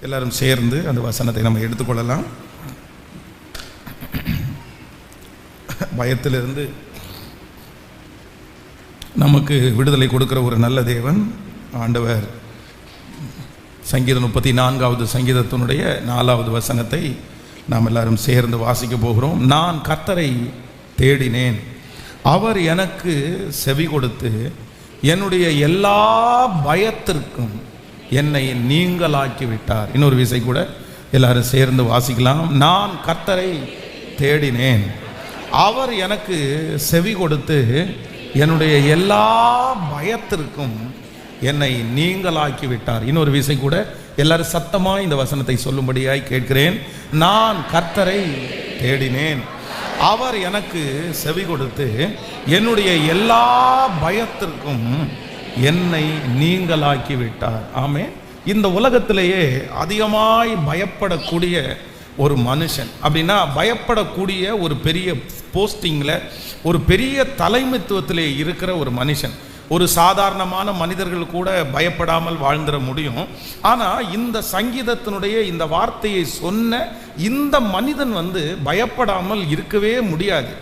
எல்லாரும் சேர்ந்து அந்த வசனத்தை நம்ம எடுத்துக்கொள்ளலாம். பயத்திலிருந்து நமக்கு விடுதலை கொடுக்கிற ஒரு நல்ல தேவன் ஆண்டவர். சங்கீதம் 34வது சங்கீதத்தினுடைய 4வது வசனத்தை நாம் எல்லாரும் சேர்ந்து வாசிக்க போகிறோம். நான் கர்த்தரை தேடினேன், அவர் எனக்கு செவி கொடுத்து என்னுடைய எல்லா பயத்திற்கும் என்னை நீங்களாக்கி விட்டார். இன்னொரு விசை கூட எல்லாரும் சேர்ந்து வாசிக்கலாம். நான் கர்த்தரை தேடினேன், அவர் எனக்கு செவி கொடுத்து என்னுடைய எல்லா பயத்திற்கும் என்னை நீங்களாக்கி விட்டார். இன்னொரு விசை கூட எல்லாரும் சத்தமாக இந்த வசனத்தை சொல்லும்படியாய் கேட்கிறேன். நான் கர்த்தரை தேடினேன், அவர் எனக்கு செவி கொடுத்து என்னுடைய எல்லா பயத்திற்கும் என்னை நீங்களாக்கி விட்டார். ஆமே. இந்த உலகத்திலேயே அதிகமாய் பயப்படக்கூடிய ஒரு மனுஷன் அப்படின்னா, பயப்படக்கூடிய ஒரு பெரிய போஸ்டிங்கில் ஒரு பெரிய தலைமைத்துவத்திலே இருக்கிற ஒரு மனுஷன். ஒரு சாதாரணமான மனிதர்கள் கூட பயப்படாமல் வாழ்ந்துட முடியும். ஆனால் இந்த சங்கீதத்தினுடைய இந்த வார்த்தையை சொன்ன இந்த மனிதன் பயப்படாமல் இருக்கவே முடியாது.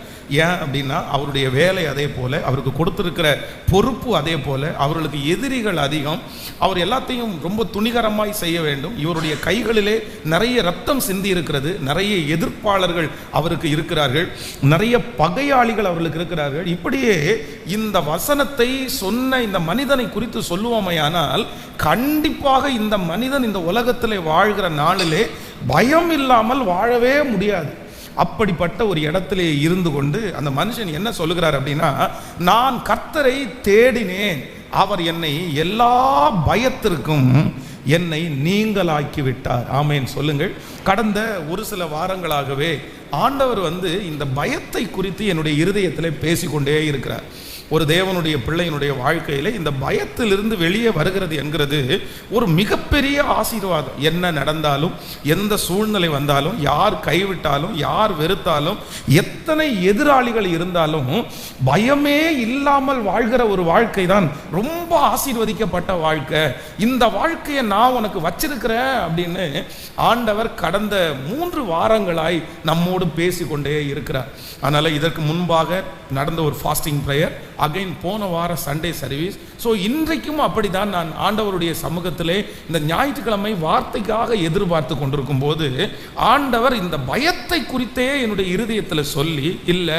ஏன் அப்படின்னா, அவருடைய வேலை அதே போல், அவருக்கு கொடுத்துருக்கிற பொறுப்பு அதே போல், அவர்களுக்கு எதிரிகள் அதிகம். அவர் எல்லாத்தையும் ரொம்ப துணிகரமாய் செய்ய வேண்டும். இவருடைய கைகளிலே நிறைய ரத்தம் சிந்தி இருக்கிறது, நிறைய எதிர்ப்பாளர்கள் அவருக்கு இருக்கிறார்கள், நிறைய பகையாளிகள் அவர்களுக்கு இருக்கிறார்கள். இப்படியே இந்த வசனத்தை சொன்ன இந்த மனிதனை குறித்து சொல்லுவோமையானால், கண்டிப்பாக இந்த மனிதன் இந்த உலகத்திலே வாழ்கிற நாளிலே பயம் இல்லாமல் வாழவே முடியாது. அப்படிப்பட்ட ஒரு இடத்திலே இருந்து கொண்டு அந்த மனுஷன் என்ன சொல்லுகிறார் அப்படின்னா, நான் கர்த்தரை தேடினேன், அவர் என்னை எல்லா பயத்திற்கும் என்னை நீங்களாக்கி விட்டார். ஆமேன் சொல்லுங்கள். கடந்த ஒரு சில வாரங்களாகவே ஆண்டவர் இந்த பயத்தை குறித்து என்னுடைய இருதயத்திலே பேசிக்கொண்டே இருக்கிறார். ஒரு தேவனுடைய பிள்ளையினுடைய வாழ்க்கையில் இந்த பயத்திலிருந்து வெளியே வருகிறது என்கிறது ஒரு மிகப்பெரிய ஆசீர்வாதம். என்ன நடந்தாலும், எந்த சூழ்நிலை வந்தாலும், யார் கைவிட்டாலும், யார் வெறுத்தாலும், எத்தனை எதிராளிகள் இருந்தாலும் பயமே இல்லாமல் வாழ்கிற ஒரு வாழ்க்கை தான் ரொம்ப ஆசீர்வதிக்கப்பட்ட வாழ்க்கை. இந்த வாழ்க்கையை நான் உனக்கு வச்சிருக்கிறேன் அப்படின்னு ஆண்டவர் கடந்த 3 வாரங்களாய் நம்மோடு பேசிக்கொண்டே இருக்கிறார். அதனால் இதற்கு முன்பாக நடந்த ஒரு ஃபாஸ்டிங் ப்ரேயர், அகைன் போன வார சண்டே சர்வீஸ். ஸோ இன்றைக்கும் அப்படிதான் நான் ஆண்டவருடைய சமூகத்திலே இந்த ஞாயிற்றுக்கிழமை வார்த்தைக்காக எதிர்பார்த்து கொண்டிருக்கும் போது ஆண்டவர் இந்த பயத்தை குறித்தே என்னுடைய இருதயத்தில் சொல்லி, இல்லை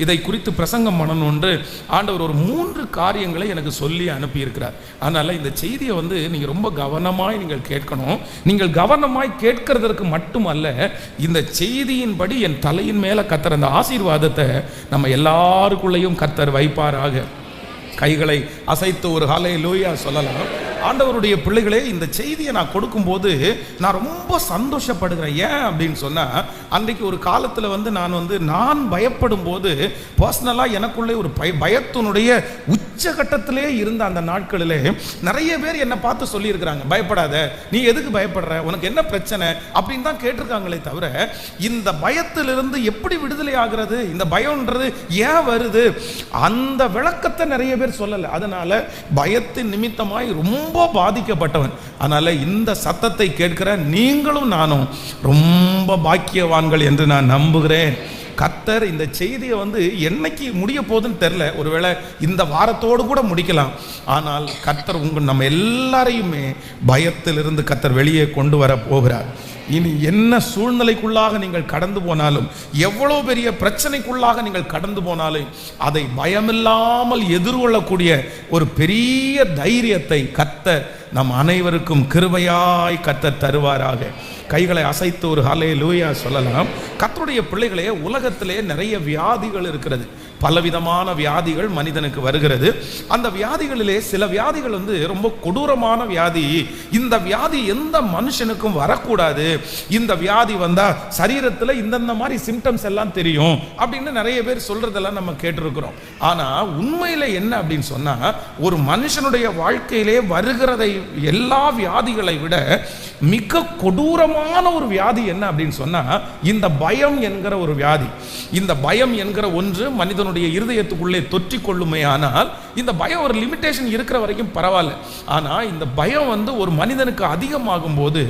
இதை குறித்து பிரசங்கம் பண்ணணும்னு ஆண்டவர் ஒரு 3 காரியங்களை எனக்கு சொல்லி அனுப்பியிருக்கிறார். அதனால் இந்த செய்தியை நீங்கள் ரொம்ப கவனமாய் நீங்கள் கேட்கணும். நீங்கள் கவனமாய் கேட்கறதற்கு மட்டுமல்ல, இந்த செய்தியின்படி என் தலையின் மேலே கர்த்தர் அந்த ஆசீர்வாதத்தை நம்ம எல்லாருக்குள்ளேயும் கர்த்தர் வைப்பாராக. கைகளை அசைத்து ஒரு ஹல்லேலூயா சொல்லலாம். ஆண்டவருடைய பிள்ளைகளே, இந்த செய்தியை நான் கொடுக்கும்போது நான் ரொம்ப சந்தோஷப்படுகிறேன். ஏன் அப்படின்னு சொன்னால், அன்றைக்கு ஒரு காலத்தில் நான் பயப்படும் போது பர்சனலாக எனக்குள்ளே ஒரு பயத்தினுடைய உச்சகட்டத்திலே இருந்த அந்த நாட்களிலே நிறைய பேர் என்னை பார்த்து சொல்லியிருக்கிறாங்க, பயப்படாத, நீ எதுக்கு பயப்படுற, உனக்கு என்ன பிரச்சனை அப்படின்னு தான் கேட்டிருக்காங்களே தவிர, இந்த பயத்திலிருந்து எப்படி விடுதலை ஆகிறது, இந்த பயம்ன்றது ஏன் வருது, அந்த விளக்கத்தை நிறைய பேர் சொல்லலை. அதனால பயத்தின் நிமித்தமாய் ரொம்ப பாதிக்கப்பட்டவன். அதனால இந்த சத்தத்தை கேட்கிற நீங்களும் நானும் ரொம்ப பாக்கியவான்கள் என்று நான் நம்புகிறேன். கர்த்தர் இந்த செய்தியை என்னைக்கு முடிய போகுதுன்னு தெரியல. ஒருவேளை இந்த வாரத்தோடு கூட முடிக்கலாம். ஆனால் கர்த்தர் நம்ம எல்லாரையுமே பயத்திலிருந்து கர்த்தர் வெளியே கொண்டு வர போகிறார். இனி என்ன சூழ்நிலைக்குள்ளாக நீங்கள் கடந்து போனாலும், எவ்வளோ பெரிய பிரச்சனைக்குள்ளாக நீங்கள் கடந்து போனாலும், அதை பயமில்லாமல் எதிர்கொள்ளக்கூடிய ஒரு பெரிய தைரியத்தை கர்த்தர் நம் அனைவருக்கும் கிருபையாய் கர்த்தர் தருவாராக. கைகளை அசைத்து ஒரு ஹல்லேலூயா சொல்லலாம். கர்த்தருடைய பிள்ளைகளே, உலகத்திலே நிறைய வியாதிகள் இருக்கிறது. பலவிதமான வியாதிகள் மனிதனுக்கு வருகிறது. அந்த வியாதிகளிலே சில வியாதிகள் ரொம்ப கொடூரமான வியாதி. இந்த வியாதி எந்த மனுஷனுக்கும் வரக்கூடாது. இந்த வியாதி வந்தால் சரீரத்தில் இந்த மாதிரி சிம்டம்ஸ் எல்லாம் தெரியும் அப்படின்னு நிறைய பேர் சொல்றதெல்லாம் நம்ம கேட்டிருக்கிறோம். ஆனால் உண்மையில் என்ன அப்படின்னு சொன்னால், ஒரு மனுஷனுடைய வாழ்க்கையிலே வருகிறதை எல்லா வியாதிகளை விட மிக கொடூரமான ஒரு வியாதி என்ன அப்படின்னு சொன்னால், இந்த பயம் என்கிற ஒரு வியாதி. இந்த பயம் என்கிற ஒன்று மனிதனுடைய ஒருவனுடைய இருதயத்துக்குள்ளே தொற்றி கொள்ளுமே. ஆனால் இந்த பயம் ஒரு லிமிட்டேஷன் இருக்கிற வரைக்கும் பரவாயில்ல. ஆனால் இந்த பயம் வந்து ஒரு மனிதனுக்கு அதிகமாகும் போது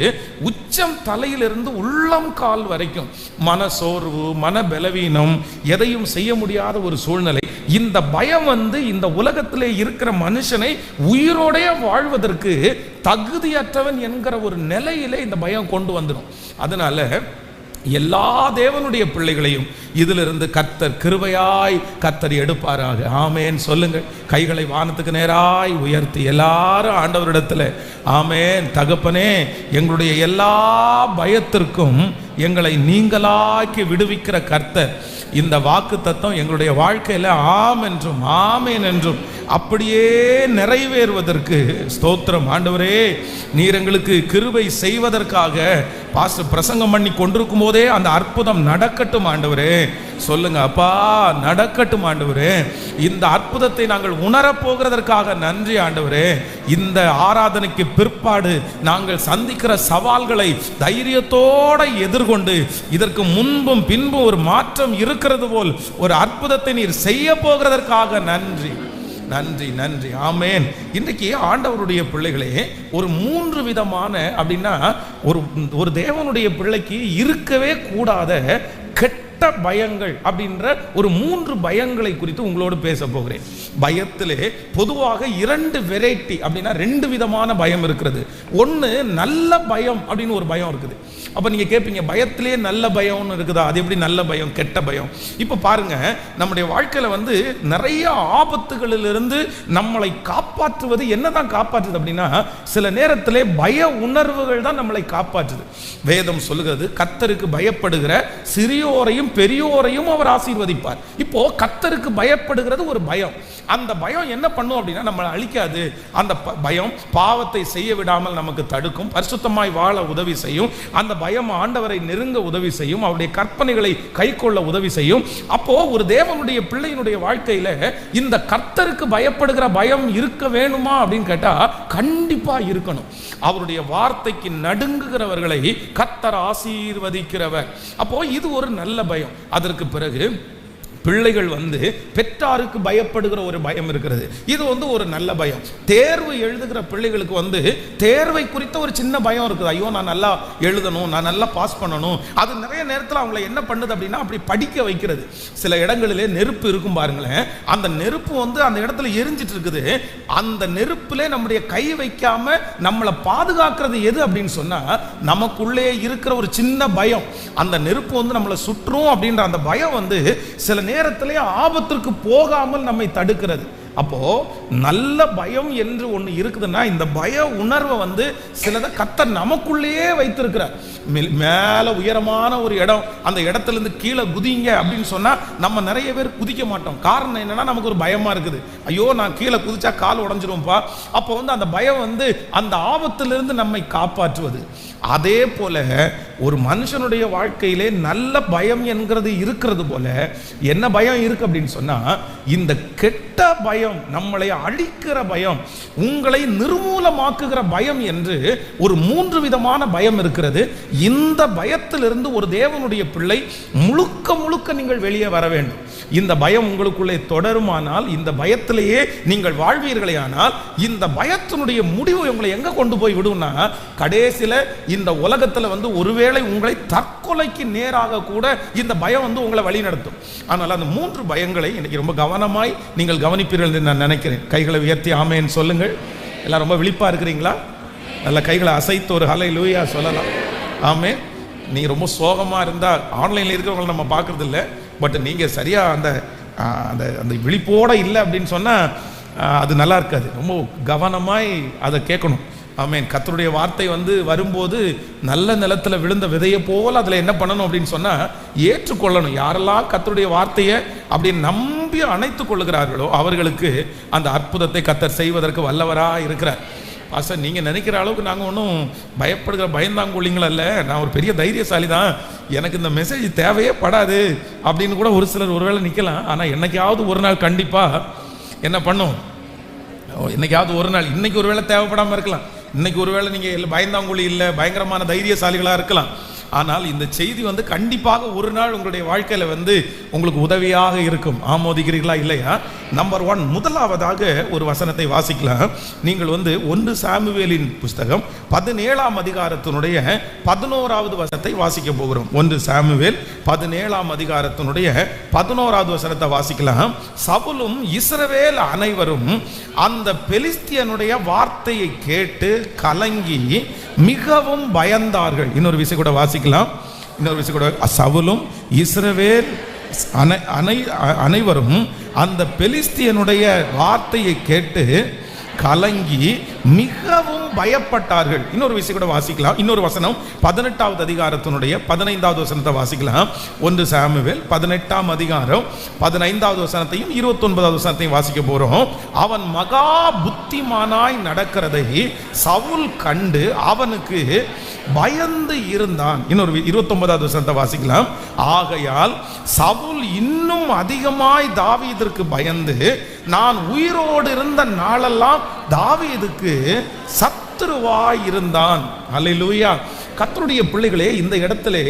உச்சம் தலையிலிருந்து உள்ளம் கால் வரைக்கும் மன சோர்வு, மன பலவீனம், எதையும் செய்ய முடியாத ஒரு சூழ்நிலை. இந்த பயம் வந்து இந்த உலகத்திலே இருக்கிற மனுஷனை உயிரோடைய வாழ்வதற்கு தகுதியற்றவன் என்கிற ஒரு நிலையிலே இந்த பயம் கொண்டு வந்துடும். அதனால எல்லா தேவனுடைய பிள்ளைகளையும் இதிலிருந்து கர்த்தர் கிருபையாய் கர்த்தர் எடுப்பாராக. ஆமேன் சொல்லுங்கள். கைகளை வானத்துக்கு நேராய் உயர்த்தி எல்லாரும் ஆண்டவரிடத்தில் ஆமேன். தகப்பனே, எங்களுடைய எல்லா பயத்திற்கும் எங்களை நீங்களாக்கி விடுவிக்கிற கர்த்தர், இந்த வாக்கு தத்தம் எங்களுடைய வாழ்க்கையில் ஆம் என்றும் ஆமேன் என்றும் அப்படியே நிறைவேறுவதற்கு ஸ்தோத்திரம். ஆண்டவரே, நீர் எங்களுக்கு கிருபை செய்வதற்காக பாஸ்டர் பிரசங்கம் பண்ணி கொண்டிருக்கும் போதே அந்த அற்புதம் நடக்கட்டும் ஆண்டவரே. சொல்லுங்க அப்பா, நடக்கட்டும் ஆண்டவரே. இந்த அற்புதத்தை நாங்கள் உணரப்போகிறதற்காக நன்றி ஆண்டவரே. இந்த ஆராதனைக்கு பிற்பாடு நாங்கள் சந்திக்கிற சவால்களை தைரியத்தோட எதிர்கொண்டு இதற்கு முன்பும் பின்பும் ஒரு மாற்றம் இருக்கிறது போல் ஒரு அற்புதத்தை நீர் செய்ய போகிறதற்காக நன்றி நன்றி நன்றி. ஆமேன். இன்றைக்கு ஆண்டவருடைய பிள்ளைகளே, ஒரு 3 விதமான அப்படின்னா ஒரு தேவனுடைய பிள்ளைக்கு இருக்கவே கூடாத கெட்ட பயங்கள் அப்படின்ற ஒரு 3 பயங்களை குறித்து உங்களோடு பேச போகிறேன். பயத்திலே பொதுவாக 2 வெரைட்டி அப்படின்னா 2 விதமான பயம் இருக்கிறது. ஒன்று நல்ல பயம் அப்படின்னு ஒரு பயம் இருக்குது. அப்போ நீங்கள் கேட்பீங்க, பயத்திலே நல்ல பயம்னு இருக்குதா? அது எப்படி நல்ல பயம் கெட்ட பயம்? இப்போ பாருங்க, நம்முடைய வாழ்க்கையில் வந்து நிறைய ஆபத்துகளிலிருந்து நம்மளை காப்பாற்றுவது என்னதான் காப்பாற்றுது அப்படின்னா, சில நேரத்திலே பய உணர்வுகள் தான் நம்மளை காப்பாற்றுது. வேதம் சொல்லுகிறது, கர்த்தருக்கு பயப்படுகிற சிறியோரையும் பெரியோரையும் அவர் ஆசீர்வதிப்பார். இப்போ கர்த்தருக்கு பயப்படுகிறது ஒரு பயம். அந்த பயம் என்ன பண்ணும் அப்படின்னா, நம்மளை அழிக்காது. அந்த பயம் பாவத்தை செய்ய விடாமல் நமக்கு தடுக்கும், பரிசுத்தமாய் வாழ உதவி செய்யும். அந்த பயம் ஆண்டவரை நெருங்க உதவி செய்யும், அவருடைய கற்பனைகளை கைக்கொள்ள உதவி செய்யும். அப்போ ஒரு தேவனுடைய பிள்ளையினுடைய வாழ்க்கையில இந்த கர்த்தருக்கு பயப்படுகிற பயம் இருக்க வேணுமா அப்படின்னு கேட்டா, கண்டிப்பா இருக்கணும். அவருடைய வார்த்தைக்கு நடுங்குகிறவர்களை கர்த்தர் ஆசீர்வதிக்கிறவர். அப்போ இது ஒரு நல்ல பயம். அதற்கு பிறகு பிள்ளைகள் வந்து பெற்றாருக்கு பயப்படுகிற ஒரு பயம் இருக்கிறது. இது வந்து ஒரு நல்ல பயம். தேர்வு எழுதுகிற பிள்ளைகளுக்கு வந்து தேர்வை குறித்த ஒரு சின்ன பயம் இருக்குது. ஐயோ, நான் நல்லா எழுதணும், நான் நல்லா பாஸ் பண்ணணும். அது நிறைய நேரத்தில் அவங்களை என்ன பண்ணுது அப்படின்னா, அப்படி படிக்க வைக்கிறது. சில இடங்களிலே நெருப்பு இருக்கும் பாருங்களேன், அந்த நெருப்பு வந்து அந்த இடத்துல எரிஞ்சிட்டு இருக்குது. அந்த நெருப்பிலே நம்முடைய கை வைக்காம நம்மளை பாதுகாக்கிறது எது அப்படின்னு சொன்னா, நமக்குள்ளே இருக்கிற ஒரு சின்ன பயம். அந்த நெருப்பு வந்து நம்மளை சுற்றும் அப்படின்ற அந்த பயம் வந்து சில நேரத்திலே ஆபத்திற்கு போகாமல் நம்மை தடுக்கிறது. அப்போ நல்ல பயம் என்று ஒன்று இருக்குதுன்னா, இந்த பய உணர்வை வந்து சிலதை கர்த்தர் நமக்குள்ளேயே வைத்திருக்கிறார். மேலே உயரமான ஒரு இடம், அந்த இடத்துல இருந்து கீழே குதிங்க அப்படின்னு சொன்னா நம்ம நிறைய பேர் குதிக்க மாட்டோம். காரணம் என்னன்னா, நமக்கு ஒரு பயமா இருக்குது. ஐயோ, நான் கீழே குதிச்சா கால் உடஞ்சிரும்ப்பா. அப்போ வந்து அந்த பயம் வந்து அந்த ஆபத்திலிருந்து நம்மை காப்பாற்றுவது. அதே போல ஒரு மனுஷனுடைய வாழ்க்கையிலே நல்ல பயம் என்கிறது இருக்கிறது போல என்ன பயம் இருக்கு அப்படின்னு சொன்னா, இந்த கெட்ட பயம், நம்மளை அழிக்கிற பயம், உங்களை நிர்மூலமாக்குகிற பயம் என்று ஒரு 3 விதமான பயம் இருக்கிறது. இந்த பயத்திலிருந்து ஒரு தேவனுடைய பிள்ளை முழுக்க முழுக்க நீங்கள் வெளியே வர வேண்டும். இந்த பயம் உங்களுக்குள்ளே தொடருமானால், இந்த பயத்திலேயே நீங்கள் வாழ்வீர்களே ஆனால், இந்த பயத்தினுடைய முடிவு உங்களை எங்க கொண்டு போய் விடும்னா, கடைசியில் இந்த உலகத்தில் வந்து ஒருவேளை உங்களை தற்கொலைக்கு நேராக கூட இந்த பயம் வந்து உங்களை வழி நடத்தும். ஆனால் அந்த 3 பயங்களை இன்னைக்கு ரொம்ப கவனமாய் நீங்கள் கவனிப்பீர்கள் என்று நான் நினைக்கிறேன். கைகளை உயர்த்தி ஆமேன்னு சொல்லுங்கள். எல்லாம் ரொம்ப விழிப்பா இருக்கிறீங்களா? நல்ல கைகளை அசைத்து ஒரு ஹல்லேலூயா சொல்லலாம். ஆமே. நீங்கள் ரொம்ப சோகமாக இருந்தால் ஆன்லைனில் இருக்கிறவங்களை நம்ம பார்க்குறது இல்லை. பட் நீங்கள் சரியாக அந்த அந்த அந்த விழிப்போடு இல்லை அப்படின்னு சொன்னால் அது நல்லா இருக்காது. ரொம்ப கவனமாய் அதை கேட்கணும். ஆமேன். கர்த்தருடைய வார்த்தை வந்து வரும்போது நல்ல நிலத்தில் விழுந்த விதையை போல் அதில் என்ன பண்ணணும் அப்படின்னு சொன்னால் ஏற்றுக்கொள்ளணும். யாரெல்லாம் கர்த்தருடைய வார்த்தையை அப்படி நம்பி அணைத்து கொள்ளுகிறார்களோ அவர்களுக்கு அந்த அற்புதத்தை கர்த்தர் செய்வதற்கு வல்லவராக இருக்கிறார். பாஸ்டர், நீங்கள் நினைக்கிற அளவுக்கு நாங்கள் ஒன்றும் பயப்படுகிற பயந்தாங்கொள்ளிங்களா இல்லை, நான் ஒரு பெரிய தைரியசாலி தான், எனக்கு இந்த மெசேஜ் தேவையே படாது அப்படின்னு கூட ஒரு சிலர் ஒருவேளை நிற்கலாம். ஆனால் என்னைக்காவது ஒரு நாள் கண்டிப்பாக என்ன பண்ணும், என்னைக்காவது ஒரு நாள், இன்னைக்கு ஒரு வேளை தேவைப்படாமல் இருக்கலாம், இன்னைக்கு ஒருவேளை நீங்கள் பயந்தாங்குழி இல்லை பயங்கரமான தைரியசாலிகளாக இருக்கலாம். ஆனால் இந்த செய்தி கண்டிப்பாக ஒரு நாள் உங்களுடைய வாழ்க்கையில் உங்களுக்கு உதவியாக இருக்கும். ஆமோதிக்கிறீர்களா இல்லையா? நம்பர் 1, முதலாவதாக ஒரு வசனத்தை வாசிக்கலாம். நீங்கள் 1 சாமுவேலின் புஸ்தகம் 17ஆம் அதிகாரத்தினுடைய 11வது வசனத்தை வாசிக்க போகிறோம். 1 சாமுவேல் 17ஆம் அதிகாரத்தினுடைய 11வது வசனத்தை வாசிக்கலாம். சவுலும் இஸ்ரவேல் அனைவரும் அந்த பெலிஸ்தியனுடைய வார்த்தையை கேட்டு கலங்கி மிகவும் பயந்தார்கள். இன்னொரு விஷயம் கூட வாசிக்கலாம். சவுலும் இஸ்ரவேல் அனைவரும் அந்த பெலிஸ்தியனுடைய வார்த்தையை கேட்டு கலங்கி மிகவும் பயப்பட்டார்கள். இன்னொரு விஷயம் கூட வாசிக்கலாம். இன்னொரு வசனம் 18வது அதிகாரத்தினுடைய 15வது வசனத்தை வாசிக்கலாம். 1 சாமுவேல் 18ஆம் அதிகாரம் 15வது வசனத்தையும் 29வது வசனத்தையும் வாசிக்க போறோம். அவன் மகா புத்திமானாய் நடக்கிறதை சவுல் கண்டு அவனுக்கு பயந்து இருந்தான். இன்னொரு 29வது வசனத்தை வாசிக்கலாம். ஆகையால் சவுல் இன்னும் அதிகமாய் தாவீதிற்கு பயந்து நான் உயிரோடு இருந்த நாளெல்லாம் தாவீதுக்கு சத்துருவாய் இருந்தான். அல்லேலூயா. கர்த்தருடைய பிள்ளைகளே, இந்த இடத்திலே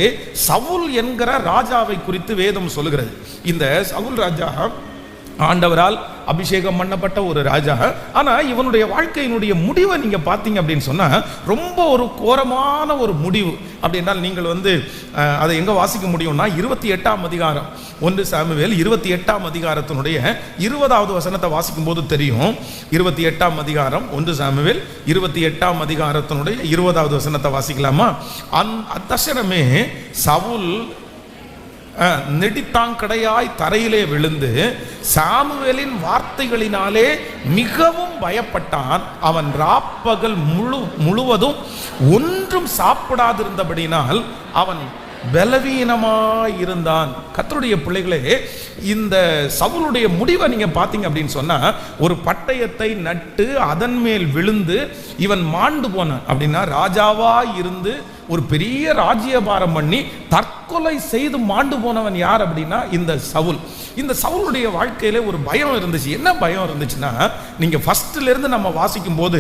சவுல் என்கிற ராஜாவை குறித்து வேதம் சொல்லுகிறது. இந்த சவுல் ராஜா ஆண்டவரால் அபிஷேகம் பண்ணப்பட்ட ஒரு ராஜா. ஆனால் இவனுடைய வாழ்க்கையினுடைய முடிவை நீங்கள் பார்த்தீங்க அப்படின்னு சொன்னால் ரொம்ப ஒரு கோரமான ஒரு முடிவு. அப்படின்னால் நீங்கள் அதை எங்கே வாசிக்க முடியும்னா 28ஆம் அதிகாரம் 1 சாமுவேல் 28ஆம் அதிகாரத்தினுடைய 20வது வசனத்தை வாசிக்கும் போது தெரியும். 28ஆம் அதிகாரம் 1 சாமுவேல் 28ஆம் அதிகாரத்தினுடைய 20வது வசனத்தை வாசிக்கலாமா? அத்தசனமே சவுல் நெடித்தாங்கடையாய் தரையிலே விழுந்து சாமுவேலின் வார்த்தைகளினாலே மிகவும் பயப்பட்டான். அவன் ராப்பகல் முழுவதும் ஒன்றும் சாப்பிடாதிருந்தபடினால் அவன் பலவீனமாயிருந்தான். கர்த்தருடைய பிள்ளைகளே, இந்த சவுலுடைய முடிவை நீங்க பார்த்தீங்க அப்படின்னு சொன்னா, ஒரு பட்டயத்தை நட்டு அதன் மேல் விழுந்து இவன் மாண்டு போனான். அப்படின்னா ராஜாவா இருந்து ஒரு பெரிய ராஜ்யபாரம் பண்ணி தற்கொலை செய்து மாண்டு போனவன் யார் அப்படின்னா இந்த சவுல். இந்த சவுலுடைய வாழ்க்கையில ஒரு பயம் இருந்துச்சு. என்ன பயம் இருந்துச்சுன்னா, நீங்க ஃபர்ஸ்ட்ல இருந்து நம்ம வாசிக்கும் போது,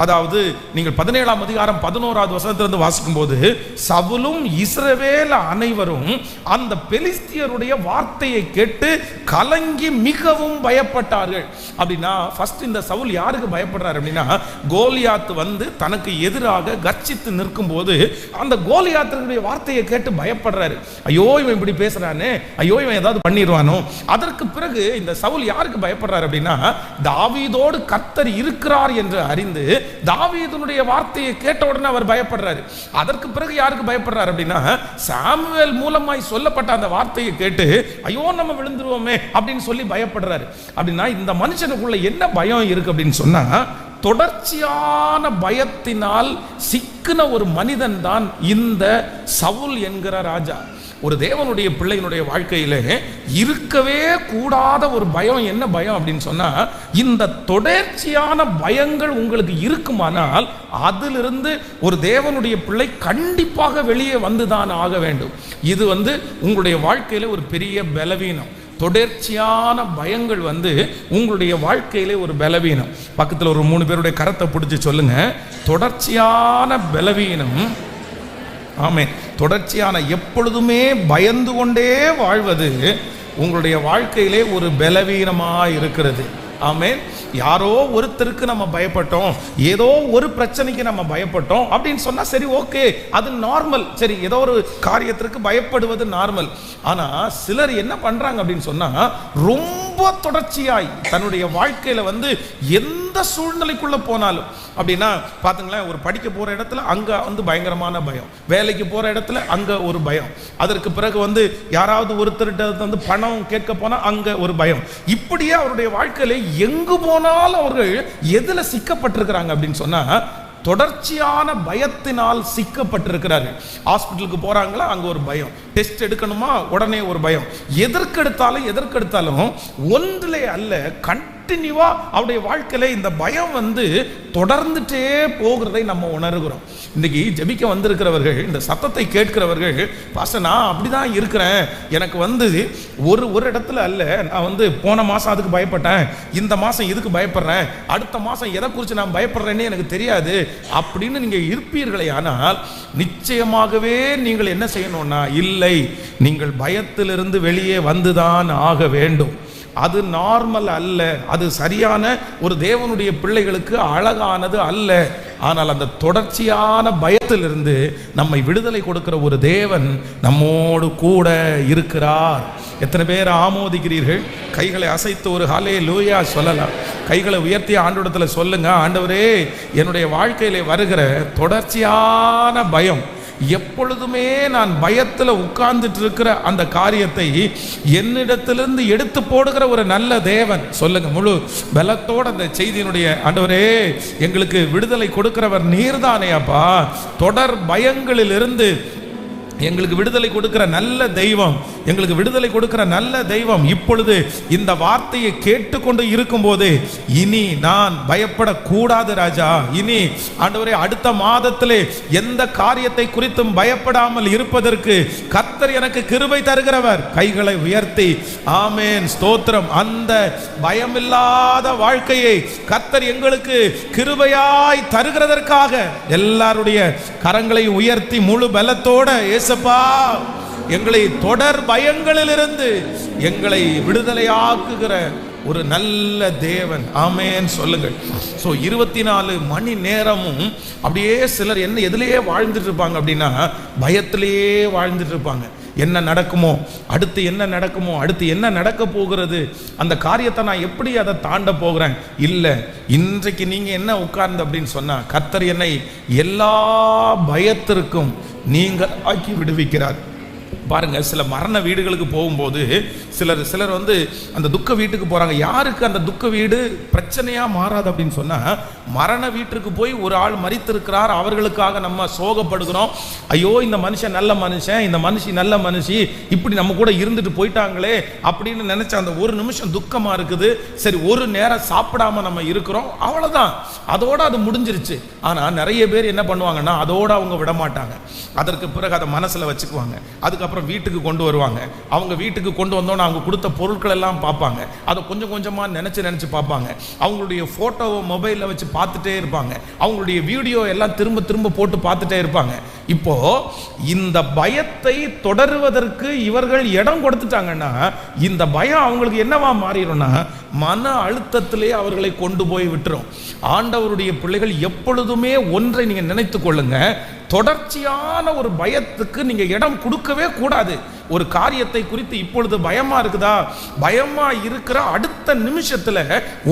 அதாவது நீங்கள் 17ஆம் அதிகாரம் 11வது வசனத்திலிருந்து வாசிக்கும் போது, சவுலும் இஸ்ரவேல் அனைவரும் அந்த பெலிஸ்தியருடைய வார்த்தையை கேட்டு கலங்கி மிகவும் பயப்பட்டார்கள். அப்படின்னா ஃபர்ஸ்ட் இந்த சவுல் யாருக்கு பயப்படுறாரு அப்படின்னா, கோலியாத் தனக்கு எதிராக கர்ஜித்து நிற்கும் போது அந்த கோலியாத்தினுடைய வார்த்தையை கேட்டு பயப்படுறாரு. ஐயோ இவன் இப்படி பேசுறானே, ஐயோ இவன் ஏதாவது பண்ணிடுவானோ. அதற்கு பிறகு இந்த சவுல் யாருக்கு பயப்படுறார் அப்படின்னா, தாவீதோடு கர்த்தர் இருக்கிறார் என்று அறிந்து தாவீதுனுடைய வார்த்தையை கேட்ட உடனே அவர் பயப்படுறாரு. அதற்கு பிறகு யாருக்கு பயப்படுறார் அப்படின்னா, சாமுவேல் மூலமாய் சொல்லப்பட்ட அந்த வார்த்தையை கேட்டு ஐயோ நம்ம விழுந்துருவோமே அப்படின்னு சொல்லி பயப்படுறாரு. அப்படின்னா இந்த மனுஷனுக்குள்ள என்ன பயம் இருக்கு அப்படின்னு சொன்னா, தொடர்ச்சியான பயத்தினால் சிக்கின ஒரு மனிதன் தான் இந்த சவுல் என்கிற ராஜா. ஒரு தேவனுடைய பிள்ளையினுடைய வாழ்க்கையிலே இருக்கவே கூடாத ஒரு பயம். என்ன பயம் அப்படின்னு சொன்னா, இந்த தொடர்ச்சியான பயங்கள் உங்களுக்கு இருக்குமானால் அதிலிருந்து ஒரு தேவனுடைய பிள்ளை கண்டிப்பாக வெளியே வந்துதான் ஆக வேண்டும். இது உங்களுடைய வாழ்க்கையில ஒரு பெரிய பலவீனம். தொடர்ச்சியான பயங்கள் உங்களுடைய வாழ்க்கையிலே ஒரு பலவீனம். பக்கத்தில் ஒரு 3 பேருடைய கரத்தை பிடிச்சி சொல்லுங்க, தொடர்ச்சியான பலவீனம். ஆமென். தொடர்ச்சியான எப்பொழுதுமே பயந்து கொண்டே வாழ்வது உங்களுடைய வாழ்க்கையிலே ஒரு பலவீனமாக இருக்கிறது. ஆமென். யாரோ ஒருத்தருக்கு நம்ம பயப்பட்டோம், ஏதோ ஒரு பிரச்சனைக்கு நம்ம பயப்பட்டோம் அப்படின்னு சொன்னா சரி, ஓகே, அது நார்மல். சரி, ஏதோ ஒரு காரியத்திற்கு பயப்படுவது நார்மல். ஆனா சிலர் என்ன பண்றாங்க அப்படின்னு சொன்னா, ரொம்ப தொடர்ச்சியாய் தன்னுடைய வாழ்க்கையில எந்த சூழ்நிலைக்குள்ள போனாலும், அப்படின்னா பாத்துங்களேன், ஒரு படிக்க போற இடத்துல அங்க பயங்கரமான பயம், வேலைக்கு போற இடத்துல அங்க ஒரு பயம், அதற்கு பிறகு யாராவது ஒருத்தர்கிட்ட பணம் கேட்க போனா அங்க ஒரு பயம். இப்படியே அவருடைய வாழ்க்கையில எங்கு போனாலும் அவர்கள் எதுல சிக்கப்பட்டிருக்கிறாங்க அப்படின்னு சொன்னா, தொடர்ச்சியான பயத்தினால் சிக்கப்பட்டிருக்கிறார்கள். ஹாஸ்பிட்டலுக்கு போறாங்களா, அங்க ஒரு பயம். டெஸ்ட் எடுக்கணுமா, உடனே ஒரு பயம். எதற்கெடுத்தாலும் ஒன்றிலே அல்ல, கண்டினியூவா அவருடைய வாழ்க்கையில இந்த பயம் தொடர்ந்துட்டே போகிறதை நம்ம உணர்கிறோம். இன்னைக்கு ஜெபிக்க வந்திருக்கிறவர்கள், இந்த சத்தத்தை கேட்கிறவர்கள், பாஸ்டர் நான் அப்படிதான் இருக்கிறேன், எனக்கு ஒரு இடத்துல அல்ல, நான் போன மாசம் அதுக்கு பயப்பட்டேன், இந்த மாசம் இதுக்கு பயப்படுறேன், அடுத்த மாசம் எதை குறித்து நான் பயப்படுறேன்னு எனக்கு தெரியாது அப்படின்னு நீங்க இருப்பீர்களே, ஆனால் நிச்சயமாகவே நீங்கள் என்ன செய்யணும்னா, இல்லை, நீங்கள் பயத்திலிருந்து வெளியே வந்துதான் ஆக வேண்டும். அது நார்மல் அல்ல, அது சரியான ஒரு தேவனுடைய பிள்ளைகளுக்கு அழகானது அல்ல. ஆனால் அந்த தொடர்ச்சியான பயத்திலிருந்து நம்மை விடுதலை கொடுக்கிற ஒரு தேவன் நம்மோடு கூட இருக்கிறார். எத்தனை பேர் ஆமோதிக்கிறீர்கள்? கைகளை அசைத்து ஒரு ஹல்லேலூயா சொல்லலாம். கைகளை உயர்த்தி ஆண்டவரிடத்துல சொல்லுங்க, ஆண்டவரே, என்னுடைய வாழ்க்கையிலே வருகிற தொடர்ச்சியான பயம், எப்பொழுதுமே நான் பயத்தில் உட்கார்ந்துட்டு இருக்கிற அந்த காரியத்தை என்னிடத்திலிருந்து எடுத்து போடுகிற ஒரு நல்ல தேவன். சொல்லுங்க முழு பலத்தோட அந்த செய்தியினுடைய, ஆண்டவரே எங்களுக்கு விடுதலை கொடுக்கிறவர் நீர்தானே அப்பா, தொடர் பயங்களிலிருந்து எங்களுக்கு விடுதலை கொடுக்கிற நல்ல தெய்வம், எங்களுக்கு விடுதலை கொடுக்கிற நல்ல தெய்வம் இப்பொழுது இந்த வார்த்தையை கேட்டுக்கொண்டு இருக்கும்போது, இனி நான் பயப்படக்கூடாது ராஜா, இனி ஆண்டவரே அடுத்த மாதத்திலே எந்த காரியத்தை குறித்தும் பயப்படாமல் இருப்பதற்கு கர்த்தர் எனக்கு கிருபை தருகிறவர். கைகளை உயர்த்தி ஆமென், ஸ்தோத்திரம். அந்த பயமில்லாத வாழ்க்கையை கர்த்தர் எங்களுக்கு கிருபையாய் தருகிறதற்காக எல்லாருடைய கரங்களை உயர்த்தி முழு பலத்தோட, ஏசப்பா எங்களை தொடர் பயங்களிலிருந்து எங்களை விடுதலையாக்குகிற ஒரு நல்ல தேவன், ஆமென் சொல்லுங்கள். ஸோ 24 மணி நேரமும் அப்படியே சிலர் எதிலேயே வாழ்ந்துட்டு இருப்பாங்க அப்படின்னா, பயத்திலேயே வாழ்ந்துட்டு இருப்பாங்க. என்ன நடக்குமோ, அடுத்து என்ன நடக்குமோ, அடுத்து என்ன நடக்க போகிறது, அந்த காரியத்தை நான் எப்படி அதை தாண்ட போகிறேன். இல்லை, இன்றைக்கு நீங்கள் என்ன உட்கார்ந்து அப்படின்னு சொன்னால், கர்த்தர் என்னை எல்லா பயத்திற்கும் நீங்கள் ஆக்கி விடுவிக்கிறார். பாருங்க, சில மரண வீடுகளுக்கு போகும்போது சிலர் அந்த துக்க வீட்டுக்கு போறாங்க. யாருக்கு அந்த துக்க வீடு பிரச்சனையா மாறாது அப்படின்னு சொன்னா, மரண வீட்டுக்கு போய் ஒரு ஆள் மரித்திருக்கிறார், அவர்களுக்காக நம்ம சோகப்படுகிறோம். ஐயோ இந்த மனுஷன் நல்ல மனுஷன், இந்த மனுஷி நல்ல மனுஷி, இப்படி நம்ம கூட இருந்துட்டு போயிட்டாங்களே அப்படின்னு நினைச்ச அந்த ஒரு நிமிஷம் துக்கமா இருக்குது. சரி, ஒரு நேரம் சாப்பிடாம நம்ம இருக்கிறோம், அவ்வளவுதான், அதோட அது முடிஞ்சிருச்சு. ஆனா நிறைய பேர் என்ன பண்ணுவாங்கன்னா, அதோட அவங்க விட மாட்டாங்க. அதற்கு பிறகு அதை மனசுல வச்சுக்குவாங்க. அதுக்கப்புறம் வீட்டுக்கு கொண்டு வருவாங்க. அவங்க வீட்டுக்கு கொண்டு வந்தோன்னு அவங்க கொடுத்த பொருட்கள் எல்லாம் பார்ப்பாங்க. அதை கொஞ்சம் கொஞ்சமாக நினச்சி பார்ப்பாங்க. அவங்களுடைய ஃபோட்டோவை மொபைலில் வச்சு பார்த்துட்டே இருப்பாங்க. அவங்களுடைய வீடியோ எல்லாம் திரும்ப போட்டு பார்த்துட்டே இருப்பாங்க. இப்போ இந்த பயத்தை தொடருவதற்கு இவர்கள் இடம் கொடுத்துட்டாங்கன்னா, இந்த பயம் அவங்களுக்கு என்னவா மாறிடும்னா, மன அழுத்தத்திலே அவர்களை கொண்டு போய் விட்டுரும். ஆண்டவருடைய பிள்ளைகள் எப்பொழுதுமே ஒன்றை நீங்க நினைத்து கொள்ளுங்க, தொடர்ச்சியான ஒரு பயத்துக்கு நீங்க இடம் கொடுக்கவே கூடாது. ஒரு காரியத்தை குறித்து இப்பொழுது பயமா இருக்குதா, பயமா இருக்கிற அடுத்த நிமிஷத்துல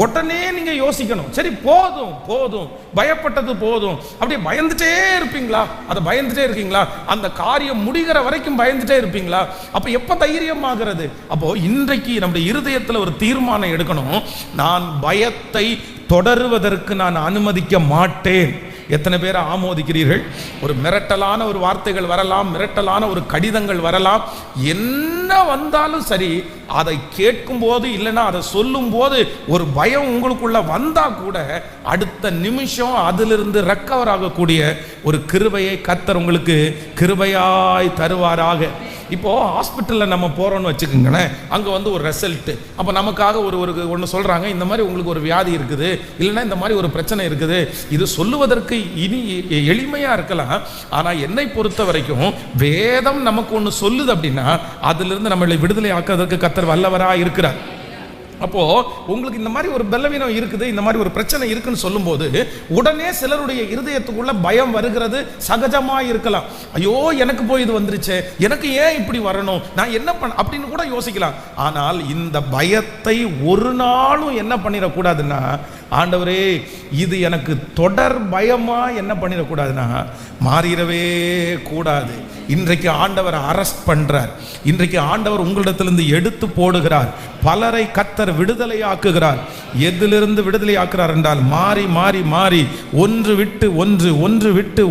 உடனே நீங்க யோசிக்கணும், சரி போதும் பயப்பட்டது போதும். அப்படியே பயந்துட்டே இருப்பீங்களா? அதை பயந்துட்டே இருக்கீங்களா? அந்த காரியம் முடிகிற வரைக்கும் பயந்துட்டே இருப்பீங்களா? அப்ப எப்ப தைரியமாகிறது? அப்போ இன்றைக்கு நம்முடைய இருதயத்துல ஒரு தீர்மானம் எடுக்கணும், நான் பயத்தை தொடருவதற்கு நான் அனுமதிக்க மாட்டேன். எத்தனை பேர் ஆமோதிக்கிறீர்கள்? ஒரு மிரட்டலான ஒரு வார்த்தைகள் வரலாம், மிரட்டலான ஒரு கடிதங்கள் வரலாம், என்ன வந்தாலும் சரி, அதை கேட்கும் போது இல்லைன்னா அதை சொல்லும் போது ஒரு பயம் உங்களுக்குள்ள வந்தா கூட அடுத்த நிமிஷம் அதிலிருந்து ரெக்கவர் ஆகக்கூடிய ஒரு கிருபையை கர்த்தர் உங்களுக்கு கிருபையாய் தருவாராக. இப்போ ஹாஸ்பிட்டலில் நம்ம போகிறோன்னு வச்சுக்கோங்களேன், அங்கே ஒரு ரிசல்ட்டு, அப்போ நமக்காக ஒன்று சொல்கிறாங்க, இந்த மாதிரி உங்களுக்கு ஒரு வியாதி இருக்குது, இல்லைன்னா இந்த மாதிரி ஒரு பிரச்சனை இருக்குது. இது சொல்லுவதற்கு இனி எளிமையாக இருக்கலாம், ஆனால் என்னை பொறுத்த வரைக்கும் வேதம் நமக்கு ஒன்று சொல்லுது அப்படின்னா அதிலிருந்து நம்மளை விடுதலை ஆக்குவதற்கு கர்த்தர் வல்லவராக இருக்கிறார். அப்போ உங்களுக்கு இந்த மாதிரி ஒரு பலவீனம் இருக்குது, இந்த மாதிரி ஒரு பிரச்சனை இருக்குன்னு சொல்லும்போது உடனே சிலருடைய இருதயத்துக்குள்ள பயம் வருகிறது சகஜமா இருக்கலாம். ஐயோ எனக்கு போய் இது வந்துருச்சு, எனக்கு ஏன் இப்படி வரணும், நான் என்ன பண்ண அப்படின்னு கூட யோசிக்கலாம். ஆனால் இந்த பயத்தை ஒரு நாளும் என்ன பண்ணிடக்கூடாதுன்னா, ஆண்டவரே இது எனக்கு தொடர் பயமா என்ன பண்ணிடக்கூடாதுன்னா மாறிடவே கூடாது. இன்றைக்கு ஆண்டவர் அரெஸ்ட் பண்றார். இன்றைக்கு ஆண்டவர் உங்களிடத்திலிருந்து எடுத்து போடுகிறார். பலரை கர்த்தர் விடுதலை ஆக்குகிறார். எதிலிருந்து விடுதலை ஆக்குறார் என்றால் மாறி மாறி மாறி ஒன்று விட்டு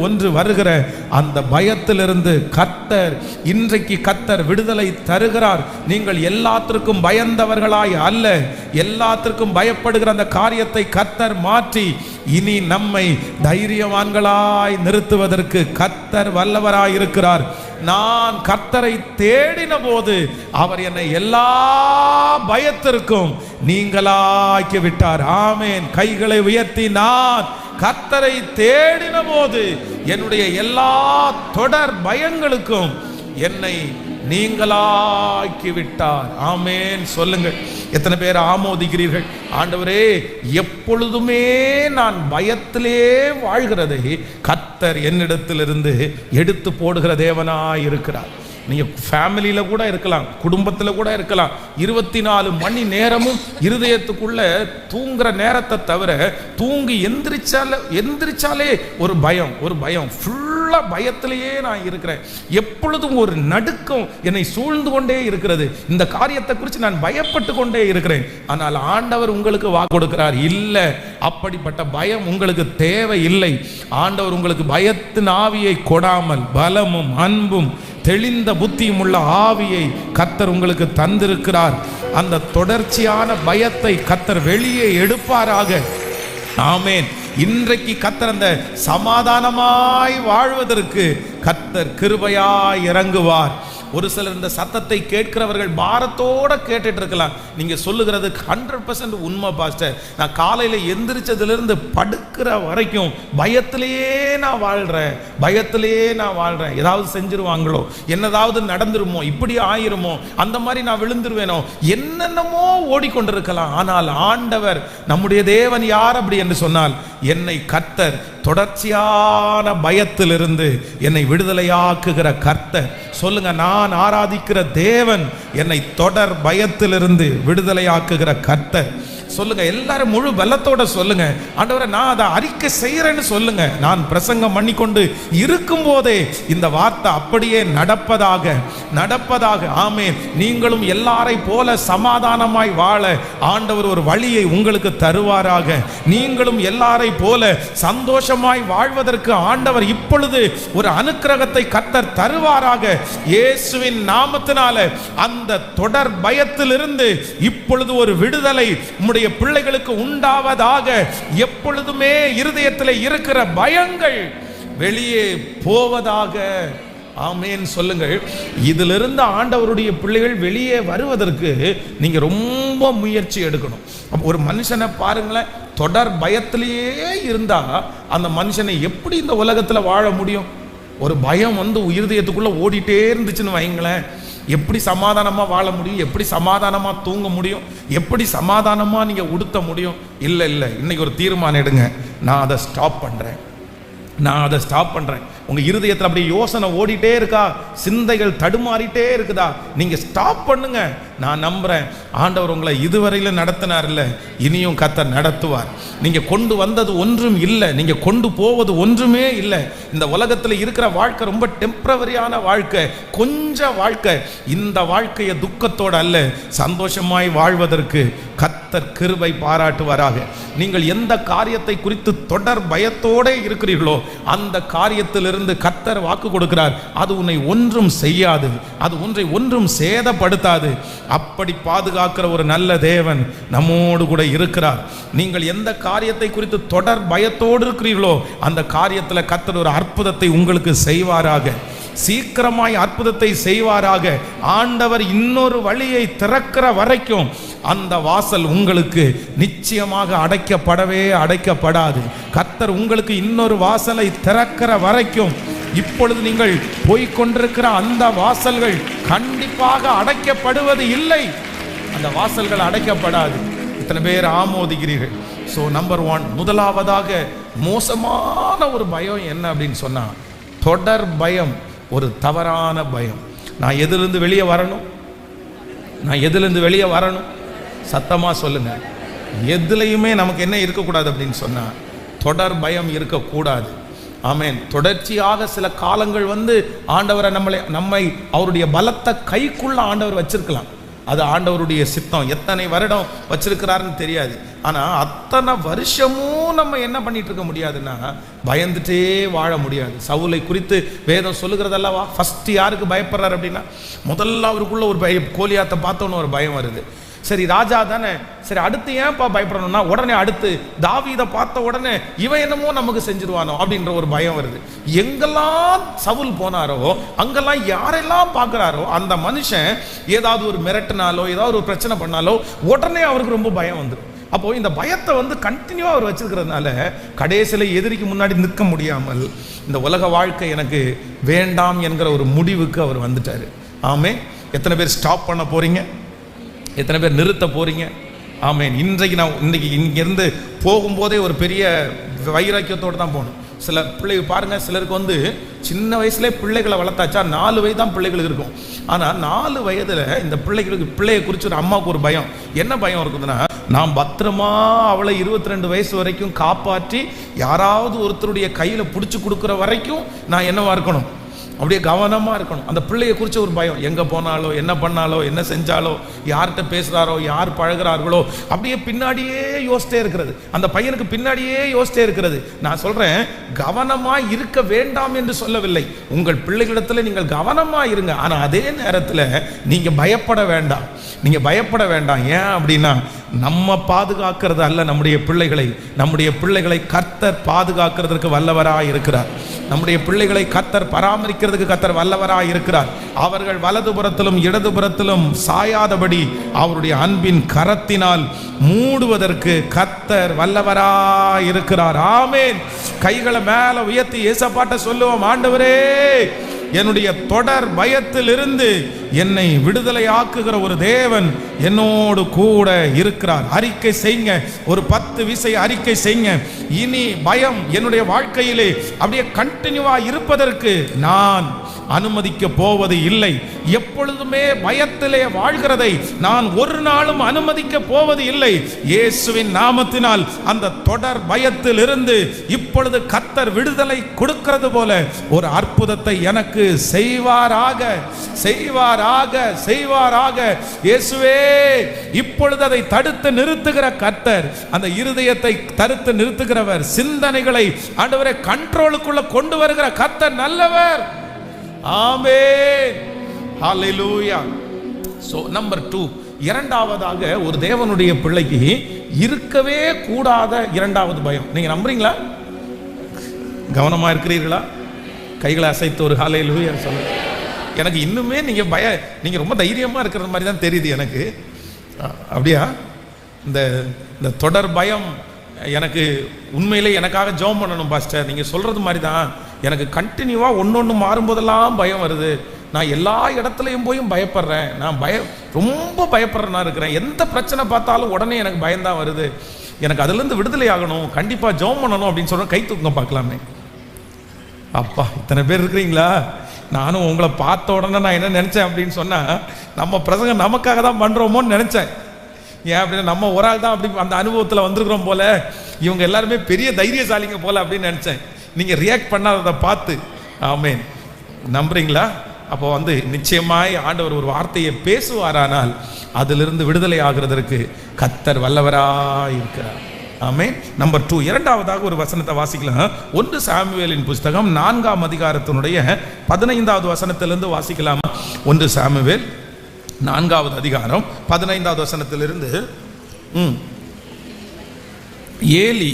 ஒன்று வருகிற அந்த பயத்திலிருந்து கர்த்தர் இன்றைக்கு கர்த்தர் விடுதலை தருகிறார். நீங்கள் எல்லாத்திற்கும் பயந்தவர்களாய் அல்ல, எல்லாத்திற்கும் பயப்படுகிற அந்த காரியத்தை கர்த்தர் மாற்றி இனி நம்மை தைரியவான்களாய் நிறுத்துவதற்கு கர்த்தர் வல்லவராய் இருக்கிறார். நான் கர்த்தரை தேடின போது அவர் என்னை எல்லா பயத்திற்கும் நீங்களாக்கி விட்டார். ஆமேன். கைகளை உயர்த்தி, நான் கர்த்தரை தேடின போது என்னுடைய எல்லா தொடர் பயங்களுக்கும் என்னை நீங்களாக்கி விட்டார். ஆமேன். சொல்லுங்கள், எத்தனை பேர் ஆமோதிக்கிறீர்கள்? ஆண்டவரே, எப்பொழுதுமே நான் பயத்திலே வாழ்கிறதை கர்த்தர் என்னிடத்திலிருந்து எடுத்து போடுகிற தேவனாய் இருக்கிறார். நீங்கள் ஃபேமிலியில் கூட இருக்கலாம், குடும்பத்தில் கூட இருக்கலாம். 24 மணி நேரமும் இருதயத்துக்குள்ள தூங்குற நேரத்தை தவிர தூங்கி எந்திரிச்சாலே ஒரு பயம் ஃபுல்லாக பயத்திலேயே நான் இருக்கிறேன். எப்பொழுதும் ஒரு நடுக்கம் என்னை சூழ்ந்து கொண்டே இருக்கிறது. இந்த காரியத்தை குறித்து நான் பயப்பட்டு கொண்டே இருக்கிறேன். ஆனால் ஆண்டவர் உங்களுக்கு வாக்கு கொடுக்கிறார், இல்லை, அப்படிப்பட்ட பயம் உங்களுக்கு தேவை இல்லை. ஆண்டவர் உங்களுக்கு பயத்தின் ஆவியை கொடாமல் பலமும் அன்பும் தெளிந்த புத்தியும் உள்ள ஆவியை கர்த்தர் உங்களுக்கு தந்திருக்கிறார். அந்த தொடர்ச்சியான பயத்தை கர்த்தர் வெளியே எடுப்பாராக. ஆமேன். இன்றைக்கு கர்த்தர் அந்த சமாதானமாய் வாழ்வதற்கு கர்த்தர் கிருபையாய் இறங்குவார். ஒரு சிலர் இந்த சத்தத்தை கேட்கிறவர்கள் பாரத்தோட கேட்டுட்டு இருக்கலாம். நீங்க சொல்லுகிறது 100% உண்மை பாஸ்டர். நான் காலையில எந்திரிச்சதிலிருந்து படுக்கிற வரைக்கும் பயத்திலேயே நான் வாழ்றேன். ஏதாவது செஞ்சிருவாங்களோ, என்னதாவது நடந்துருமோ, இப்படி ஆயிருமோ, அந்த மாதிரி நான் விழுந்துருவேனோ, என்னென்னமோ ஓடிக்கொண்டிருக்கலாம். ஆனால் ஆண்டவர் நம்முடைய தேவன் யார் அப்படி என்று சொன்னால், என்னை கர்த்தர் தொடர்ச்சியான பயத்திலிருந்து என்னை விடுதலையாக்குகிற கர்த்தர். சொல்லுங்க, நான் ஆராதிக்கிற தேவன் என்னை தொடர் பயத்திலிருந்து விடுதலையாக்குகிற கர்த்தர். சொல்லுங்க, எல்லாரும் முழு பலத்தோட சொல்லுங்க, ஆண்டவரே நான் அதை அறிக்கை செய்யறேன்னு சொல்லுங்க. நான் பிரசங்கம் பண்ணி கொண்டு இருக்கும் போதே இந்த வார்த்தை அப்படியே நடப்பதாக. ஆமென். நீங்களும் எல்லாரை போல சமாதானமாய் வாழ ஆண்டவர் ஒரு வழியை உங்களுக்கு தருவாராக. நீங்களும் எல்லாரை போல சந்தோஷமாய் வாழ்வதற்கு ஆண்டவர் இப்பொழுது ஒரு அனுக்கிரகத்தை கர்த்தர் தருவாராக. இயேசுவின் நாமத்தினால அந்த தொடர் பயத்திலிருந்து இப்பொழுது ஒரு விடுதலை உம்முடைய பிள்ளைகளுக்கு உண்டாவதாக. எப்பொழுதுமே இருதயத்தில் இருக்கிற பயங்கள் வெளியே போவதாக. ஆமேன். சொல்லுங்கள், இதிலிருந்து ஆண்டவருடைய பிள்ளைகள் வெளியே வருவதற்கு நீங்க ரொம்ப முயற்சி எடுக்கணும். ஒரு மனுஷனை பாருங்களேன், தொடர் பயத்திலேயே இருந்தா அந்த மனுஷனை எப்படி இந்த உலகத்தில் வாழ முடியும்? ஒரு பயம் இருதயத்துக்குள்ள ஓடிட்டே இருந்துச்சுன்னு வைங்களேன், எப்படி சமாதானமாக வாழ முடியும்? எப்படி சமாதானமாக தூங்க முடியும்? எப்படி சமாதானமாக நீங்கள் உடுத்த முடியும்? இல்லை, இன்னைக்கு ஒரு தீர்மானம் எடுங்க, நான் அதை ஸ்டாப் பண்ணுறேன். உங்கள் இருதயத்தில் அப்படியே யோசனை ஓடிட்டே இருக்கா, சிந்தைகள் தடுமாறிட்டே இருக்குதா, நீங்கள் ஸ்டாப் பண்ணுங்க. நான் நம்புகிறேன், ஆண்டவர் உங்களை இதுவரையில் நடத்தினார் இல்லை, இனியும் கர்த்தர் நடத்துவார். நீங்கள் கொண்டு வந்தது ஒன்றும் இல்லை, நீங்கள் கொண்டு போவது ஒன்றுமே இல்லை. இந்த உலகத்தில் இருக்கிற வாழ்க்கை ரொம்ப டெம்பரவரியான வாழ்க்கை, கொஞ்ச வாழ்க்கை. இந்த வாழ்க்கையை துக்கத்தோடு அல்ல, சந்தோஷமாய் வாழ்வதற்கு கர்த்தர் கிருபை பாராட்டுவாராக. நீங்கள் எந்த காரியத்தை குறித்து தொடர் பயத்தோடு இருக்கிறீர்களோ அந்த காரியத்திலிருந்து கர்த்தர் வாக்கு கொடுக்கிறார், அது உன்னை ஒன்றும் செய்யாது, அது ஒன்றும் சேதப்படுத்தாது. அப்படி பாதுகாக்கிற ஒரு நல்ல தேவன் நம்மோடு கூட இருக்கிறார். நீங்கள் எந்த காரியத்தை குறித்து தொடர் பயத்தோடு இருக்கிறீர்களோ அந்த காரியத்தில் கர்த்தர் ஒரு அற்புதத்தை உங்களுக்கு செய்வாராக. சீக்கிரமாய் அற்புதத்தை செய்வாராக. ஆண்டவர் இன்னொரு வழியை திறக்கிற வரைக்கும் அந்த வாசல் உங்களுக்கு நிச்சயமாக அடைக்கப்படாது. கர்த்தர் உங்களுக்கு இன்னொரு வாசலை திறக்கிற வரைக்கும், இப்பொழுது நீங்கள் போய்கொண்டிருக்கிற அந்த வாசல்கள் கண்டிப்பாக அடைக்கப்படுவது இல்லை. அந்த வாசல்கள் அடைக்கப்படாது. இத்தனை பேர் ஆமோதிக்கிறீர்கள்? ஸோ நம்பர் 1, முதலாவதாக மோசமான ஒரு பயம் என்ன அப்படின்னு சொன்னா, தொடர் பயம், ஒரு தவறான பயம். நான் எதிலிருந்து வெளியே வரணும்? சத்தமா சொல்லுங்க. எதுலையுமே நமக்கு என்ன இருக்கக்கூடாது அப்படின்னு சொன்னா, தொடர் பயம் இருக்கக்கூடாது. ஆமென். தொடர்ச்சியாக சில காலங்கள் ஆண்டவரை நம்மை அவருடைய பலத்த கைக்குள்ள ஆண்டவர் வச்சிருக்கலாம். அது ஆண்டவருடைய சித்தம். எத்தனை வருடம் வச்சிருக்கிறாருன்னு தெரியாது. ஆனால் அத்தனை வருஷமும் நம்ம என்ன பண்ணிட்டு இருக்க முடியாதுன்னா பயந்துட்டே வாழ முடியாது. சவுலை குறித்து வேதம் சொல்லுகிறதல்லவா, ஃபர்ஸ்ட் யாருக்கு பயப்படுறாரு அப்படின்னா, முதல்ல அவருக்குள்ள ஒரு பயம், கோலியாத்தை பார்த்தோன்னு ஒரு பயம் வருது. சரி ராஜா தானே, சரி அடுத்து ஏன்ப்பா பயப்படணும்னா, உடனே அடுத்து தாவீதை பார்த்த உடனே இவன் என்னமோ நமக்கு செஞ்சிருவானோ அப்படின்ற ஒரு பயம் வருது. எங்கெல்லாம் சவுல் போனாரோ அங்கெல்லாம் யாரெல்லாம் பார்க்குறாரோ அந்த மனுஷன் ஏதாவது ஒரு மிரட்டினாலோ ஏதாவது ஒரு பிரச்சனை பண்ணாலோ உடனே அவருக்கு ரொம்ப பயம் வந்துடும். அப்போ இந்த பயத்தை கண்டினியூவா அவர் வச்சிருக்கிறதுனால கடைசியில் எதிரிக்கு முன்னாடி நிற்க முடியாமல் இந்த உலக வாழ்க்கை எனக்கு வேண்டாம் என்கிற ஒரு முடிவுக்கு அவர் வந்துட்டாரு. ஆமே. எத்தனை பேர் ஸ்டாப் பண்ண போறீங்க? எத்தனை பேர் நிறுத்த போறீங்க? ஆமேன். இன்னைக்கு இங்கிருந்து போகும்போதே ஒரு பெரிய வைராக்கியத்தோடு தான் போகணும். சில பிள்ளைகள் பாருங்க, சிலருக்கு சின்ன வயசுல பிள்ளைகளை வளர்த்தாச்சா 4 வயது தான் பிள்ளைகளுக்கு இருக்கும். ஆனால் 4 வயதுல இந்த பிள்ளையை குறித்து ஒரு அம்மாவுக்கு ஒரு பயம். என்ன பயம் இருக்குதுன்னா, நான் பத்திரமா அவளை 22 வயசு வரைக்கும் காப்பாற்றி யாராவது ஒருத்தருடைய கையில் பிடிச்சி கொடுக்குற வரைக்கும் நான் என்னவா இருக்கணும், அப்படியே கவனமாக இருக்கணும். அந்த பிள்ளையை குறித்த ஒரு பயம். எங்கே போனாலோ, என்ன பண்ணாலோ, என்ன செஞ்சாலோ, யார்கிட்ட பேசுகிறாரோ, யார் பழகிறார்களோ, அப்படியே பின்னாடியே யோசித்தே இருக்கிறது. அந்த பையனுக்கு பின்னாடியே யோசித்தே இருக்கிறது. நான் சொல்கிறேன், கவனமாக இருக்க வேண்டாம் என்று சொல்லவில்லை. உங்கள் பிள்ளைகளிடத்தில் நீங்கள் கவனமாக இருங்க. ஆனால் அதே நேரத்தில் நீங்கள் பயப்பட வேண்டாம். நீங்கள் பயப்பட வேண்டாம். ஏன் அப்படின்னா, நம்ம பாதுகாக்கிறது அல்ல நம்முடைய பிள்ளைகளை கர்த்தர் பாதுகாக்கிறதுக்கு வல்லவராக இருக்கிறார். நம்முடைய பிள்ளைகளை கர்த்தர் பராமரிக்கிறதுக்கு கர்த்தர் வல்லவராய் இருக்கிறார். அவர்கள் வலதுபுறத்திலும் இடதுபுறத்திலும் சாயாதபடி அவருடைய அன்பின் கரத்தினால் மூடுவதற்கு கர்த்தர் வல்லவராய் இருக்கிறார். ஆமென். கைகளை மேல உயர்த்தி ஏசப்பாட்ட சொல்லுவோம், ஆண்டவரே, என்னுடைய தொடர் பயத்தில் இருந்து என்னை விடுதலை ஆக்குகிற ஒரு தேவன் என்னோடு கூட இருக்கிறார். அறிக்கை செய்யுங்க, ஒரு 10 விசை அறிக்கை செய்யுங்க. இனி பயம் என்னுடைய வாழ்க்கையிலே அப்படியே கண்டினியூவா இருப்பதற்கு நான் அனுமதிக்க போவது இல்லை. எப்பொழுதுமே பயத்திலே வாழ்கிறதை நான் ஒரு நாளும் அனுமதிக்க போவது இல்லை. இயேசுவின் நாமத்தினால் அந்த தொடர் பயத்தில் இருந்து இப்பொழுது கர்த்தர் விடுதலை கொடுக்கிறது போல ஒரு அற்புதத்தை எனக்கு செய்வாராக. இயேசுவே, இப்பொழுது அதை தடுத்து நிறுத்துகிற கர்த்தர், அந்த இருதயத்தை தடுத்து நிறுத்துகிறவர், சிந்தனைகளை ஆண்டவரே கண்ட்ரோலுக்குள்ள கொண்டு வருகிற கர்த்தர் நல்லவர். ஆமென். ஹல்லேலூயா. சோ நம்பர் 2, இரண்டாவதாக ஒரு தேவனுடைய பிள்ளைக்கு இருக்கவே கூடாத இரண்டாவது பயம். நீங்க நம்புறீங்களா? கவனமா இருக்கிறீர்களா? கைகளை அசைத்து ஒரு ஹல்லேலூயா சொல்லுங்க. எனக்கு இன்னுமே நீங்க ரொம்ப தைரியமா இருக்கிற மாதிரி தான் தெரியுது எனக்கு. அப்படியா? இந்த தொடர் பயம் எனக்கு உண்மையிலே எனக்காக ஜெபம் பண்ணணும் பாஸ்டர். நீங்கள் சொல்கிறது மாதிரி தான் எனக்கு கண்டினியூவாக ஒன்று மாறும்போதெல்லாம் பயம் வருது. நான் எல்லா இடத்துலையும் போயும் பயப்படுறேன். நான் ரொம்ப பயப்படுறேன்னா இருக்கிறேன். எந்த பிரச்சனை பார்த்தாலும் உடனே எனக்கு பயம்தான் வருது. எனக்கு அதுலேருந்து விடுதலை ஆகணும், கண்டிப்பாக ஜெபம் பண்ணணும் அப்படின்னு சொல்கிறேன். கை தூக்குங்க பார்க்கலாமே. அப்பா, இத்தனை பேர் இருக்கிறீங்களா? நானும் உங்களை பார்த்த உடனே நான் என்ன நினச்சேன் அப்படின்னு சொன்னால், நம்ம பிரசங்கம் நமக்காக தான் பண்ணுறோமோன்னு நினச்சேன். ஏன் அப்படின்னா, நம்ம ஒரு ஆள் தான் அப்படி அந்த அனுபவத்தில் வந்திருக்கிறோம் போல, இவங்க எல்லாருமே பெரிய தைரியசாலிங்க போல அப்படின்னு நினச்சேன். நீங்கள் ரியாக்ட் பண்ணாததை பார்த்து. ஆமென். நம்புறீங்களா? அப்போ நிச்சயமாய் ஆண்டவர் ஒரு வார்த்தையை பேசுவாரானால் அதிலிருந்து விடுதலை ஆகிறதற்கு கர்த்தர் வல்லவராய் இருக்கிறார். ஆமென். நம்பர் 2, இரண்டாவதாக ஒரு வசனத்தை வாசிக்கலாம். 1 சாமுவேலின் புஸ்தகம் 4ஆம் அதிகாரத்தினுடைய 15வது வசனத்திலிருந்து வாசிக்கலாமா? 1 சாமுவேல் 4வது அதிகாரம் 15வது வசனத்திலிருந்து. ஏலி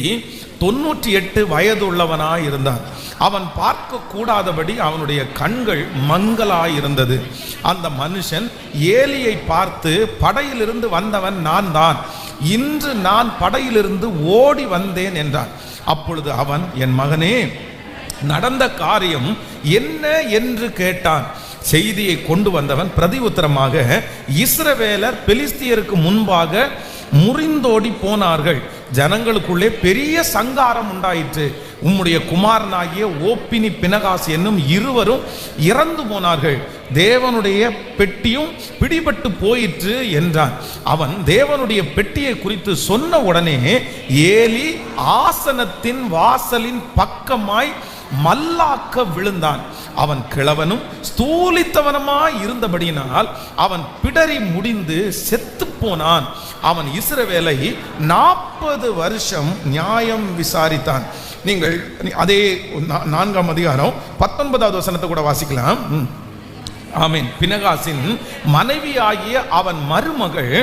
98 வயது உள்ளவனாய் இருந்தான். அவன் பார்க்க கூடாதபடி அவனுடைய கண்கள் மங்கலாயிருந்தது. அந்த மனுஷன் ஏலியை பார்த்து, படையிலிருந்து வந்தவன் நான் தான், இன்று நான் படையிலிருந்து ஓடி வந்தேன் என்றான். அப்பொழுது அவன், என் மகனே, நடந்த காரியம் என்ன என்று கேட்டான். செய்தியை கொண்டு வந்தவன் பிரதி உத்தரமாக, இஸ்ரவேலர் பெலிஸ்தியருக்கு முன்பாக முறிந்தோடி போனார்கள். ஜனங்களுக்குள்ளே பெரிய சங்காரம் உண்டாயிற்று. உம்முடைய குமாரனாகிய ஓப்பினி பினகாஸ் என்னும் இருவரும் இறந்து போனார்கள். தேவனுடைய பெட்டியும் பிடிபட்டு போயிற்று என்றான். அவன் தேவனுடைய பெட்டியை குறித்து சொன்ன உடனே ஏலி ஆசனத்தின் வாசலின் பக்கமாய் மல்லாக்க விழுந்தான். அவன் கிழவனும் ஸ்தூலித்தவனமாய் இருந்தபடியினால் அவன் பிடரி முடிந்து செத்து போனான். அவன் இஸ்ரவேலை 40 வருஷம் நியாயம் விசாரித்தான். நீங்கள் அதே 4ஆம் அதிகாரம் 19வது வசனத்தை கூட வாசிக்கலாம். ஆமென். பினகாசின் மனைவியாகிய அவன் மருமகள்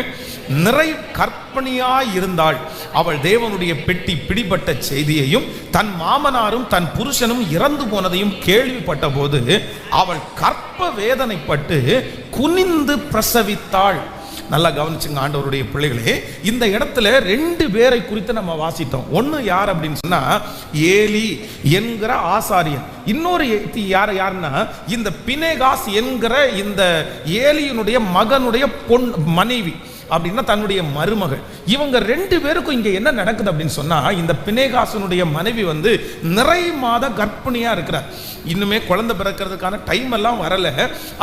நிறை கற்பணியாய் இருந்தாள். அவள் தேவனுடைய பெட்டி பிடிபட்ட செய்தியையும் தன் மாமனாரும் தன் புருஷனும் இறந்து போனதையும் கேள்விப்பட்ட போது அவள் கற்ப வேதனைப்பட்டு குனிந்து பிரசவித்தாள். நல்லா கவனிச்சுங்க ஆண்டவருடைய பிள்ளைகளே. இந்த இடத்துல 2 பேரை குறித்து நம்ம வாசித்தோம். ஒன்று யார் அப்படின்னு சொன்னா ஏலி என்கிற ஆசாரியன். இன்னொரு யாருன்னா இந்த பினேகாஸ் என்கிற இந்த ஏலியினுடைய மகனுடைய மனைவி, அப்படின்னா தன்னுடைய மருமகள். இவங்க 2 பேருக்கும் இங்க என்ன நடக்குது அப்படின்னு சொன்னா, இந்த பினேகாசனுடைய மனைவி நிறை மாத கர்ப்பிணியா இருக்கிறார். இன்னுமே குழந்தை பிறக்கிறதுக்கான டைம் எல்லாம் வரல.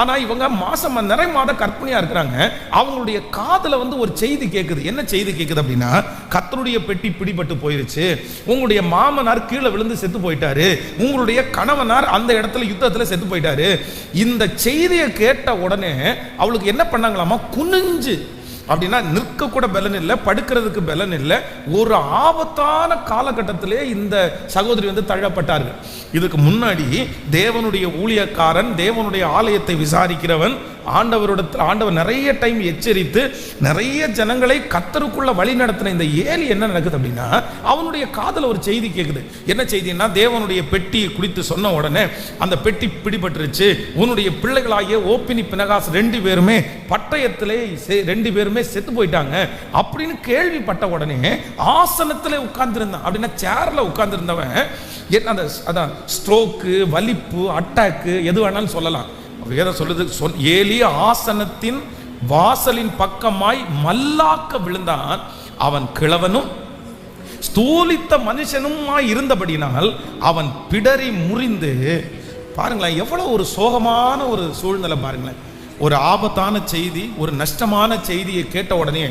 ஆனா இவங்க மாசம் நிறை மாத கர்ப்பிணியா இருக்கிறாங்க. அவங்களுடைய காதுல ஒரு செய்தி கேட்குது. என்ன செய்தி கேட்குது அப்படின்னா, கர்த்தருடைய பெட்டி பிடிபட்டு போயிருச்சு, உங்களுடைய மாமனார் கீழே விழுந்து செத்து போயிட்டாரு, உங்களுடைய கணவனார் அந்த இடத்துல யுத்தத்துல செத்து போயிட்டாரு. இந்த செய்தியை கேட்ட உடனே அவளுக்கு என்ன பண்ணாங்களாமா, குனிஞ்சு, அப்படின்னா நிற்க கூட பலன் இல்லை, படுக்கிறதுக்கு பலன் இல்லை. ஒரு ஆபத்தான காலகட்டத்திலே இந்த சகோதரி தள்ளப்பட்டார்கள். இதுக்கு முன்னாடி தேவனுடைய ஊழியக்காரன், தேவனுடைய ஆலயத்தை விசாரிக்கிறவன், ஆண்டவர் நிறைய டைம் எச்சரித்து நிறைய ஜனங்களை கர்த்தருக்குள்ள வழி நடத்தின இந்த ஏலி என்ன நடக்குது அப்படின்னா, அவனுடைய காதல ஒரு செய்தி கேட்குது. என்ன செய்தின்னா, தேவனுடைய பெட்டியை குறித்து சொன்ன உடனே அந்த பெட்டி பிடிபட்டுருச்சு, உன்னுடைய பிள்ளைகளாகிய ஓப்பினி பினகாஸ் 2 பேருமே பட்டயத்திலே 2 பேருமே செத்து போயிட்டாங்க அப்படின்னு கேள்விப்பட்ட உடனே ஆசனத்திலே உட்கார்ந்திருந்தான். அப்படின்னா சேர்ல உட்கார்ந்திருந்தவன் அதான் ஸ்ட்ரோக்கு, வலிப்பு, அட்டாக்கு எது வேணாலும் சொல்லலாம். வேதம் சொல்லுது, ஏலி ஆசனத்தின் வாசலின் பக்கமாய் மல்லாக்க விழுந்தான். அவன் கிழவனும் ஸ்தூலித்த மனுஷனுமாய் இருந்தபடினால் அவன் பிடரி முறிந்து. பாருங்களேன், எவ்வளவு ஒரு சோகமான ஒரு சூழ்நிலை பாருங்களேன். ஒரு ஆபத்தான செய்தி, ஒரு நஷ்டமான செய்தியை கேட்ட உடனே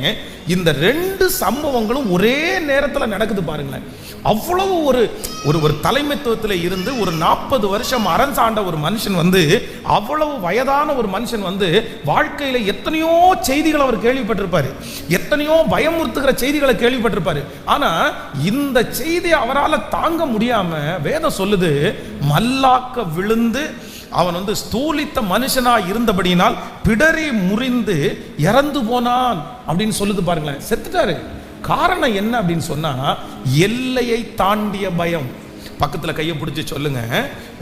இந்த 2 சம்பவங்களும் ஒரே நேரத்தில் நடக்குது பாருங்களேன். அவ்வளவு ஒரு தலைமைத்துவத்தில் இருந்து ஒரு 40 வருஷம் அரசாண்ட ஒரு மனுஷன் அவ்வளவு வயதான ஒரு மனுஷன் வாழ்க்கையில எத்தனையோ செய்திகளை அவர் கேள்விப்பட்டிருப்பாரு, எத்தனையோ பயமுறுத்துகிற செய்திகளை கேள்விப்பட்டிருப்பாரு. ஆனா இந்த செய்தி அவரால் தாங்க முடியாம வேதம் சொல்லுது, மல்லாக்க விழுந்து அவன் ஸ்தூலித்த மனுஷனா இருந்தபடியினால் பிடரி முறிந்து இறந்து போனான் அப்படின்னு சொல்லுது பாருங்களேன். செத்துட்டாரு. காரணம் என்ன அப்படின்னு சொன்னா, எல்லையை தாண்டிய பயம். பக்கத்துல கையை பிடிச்சி சொல்லுங்க,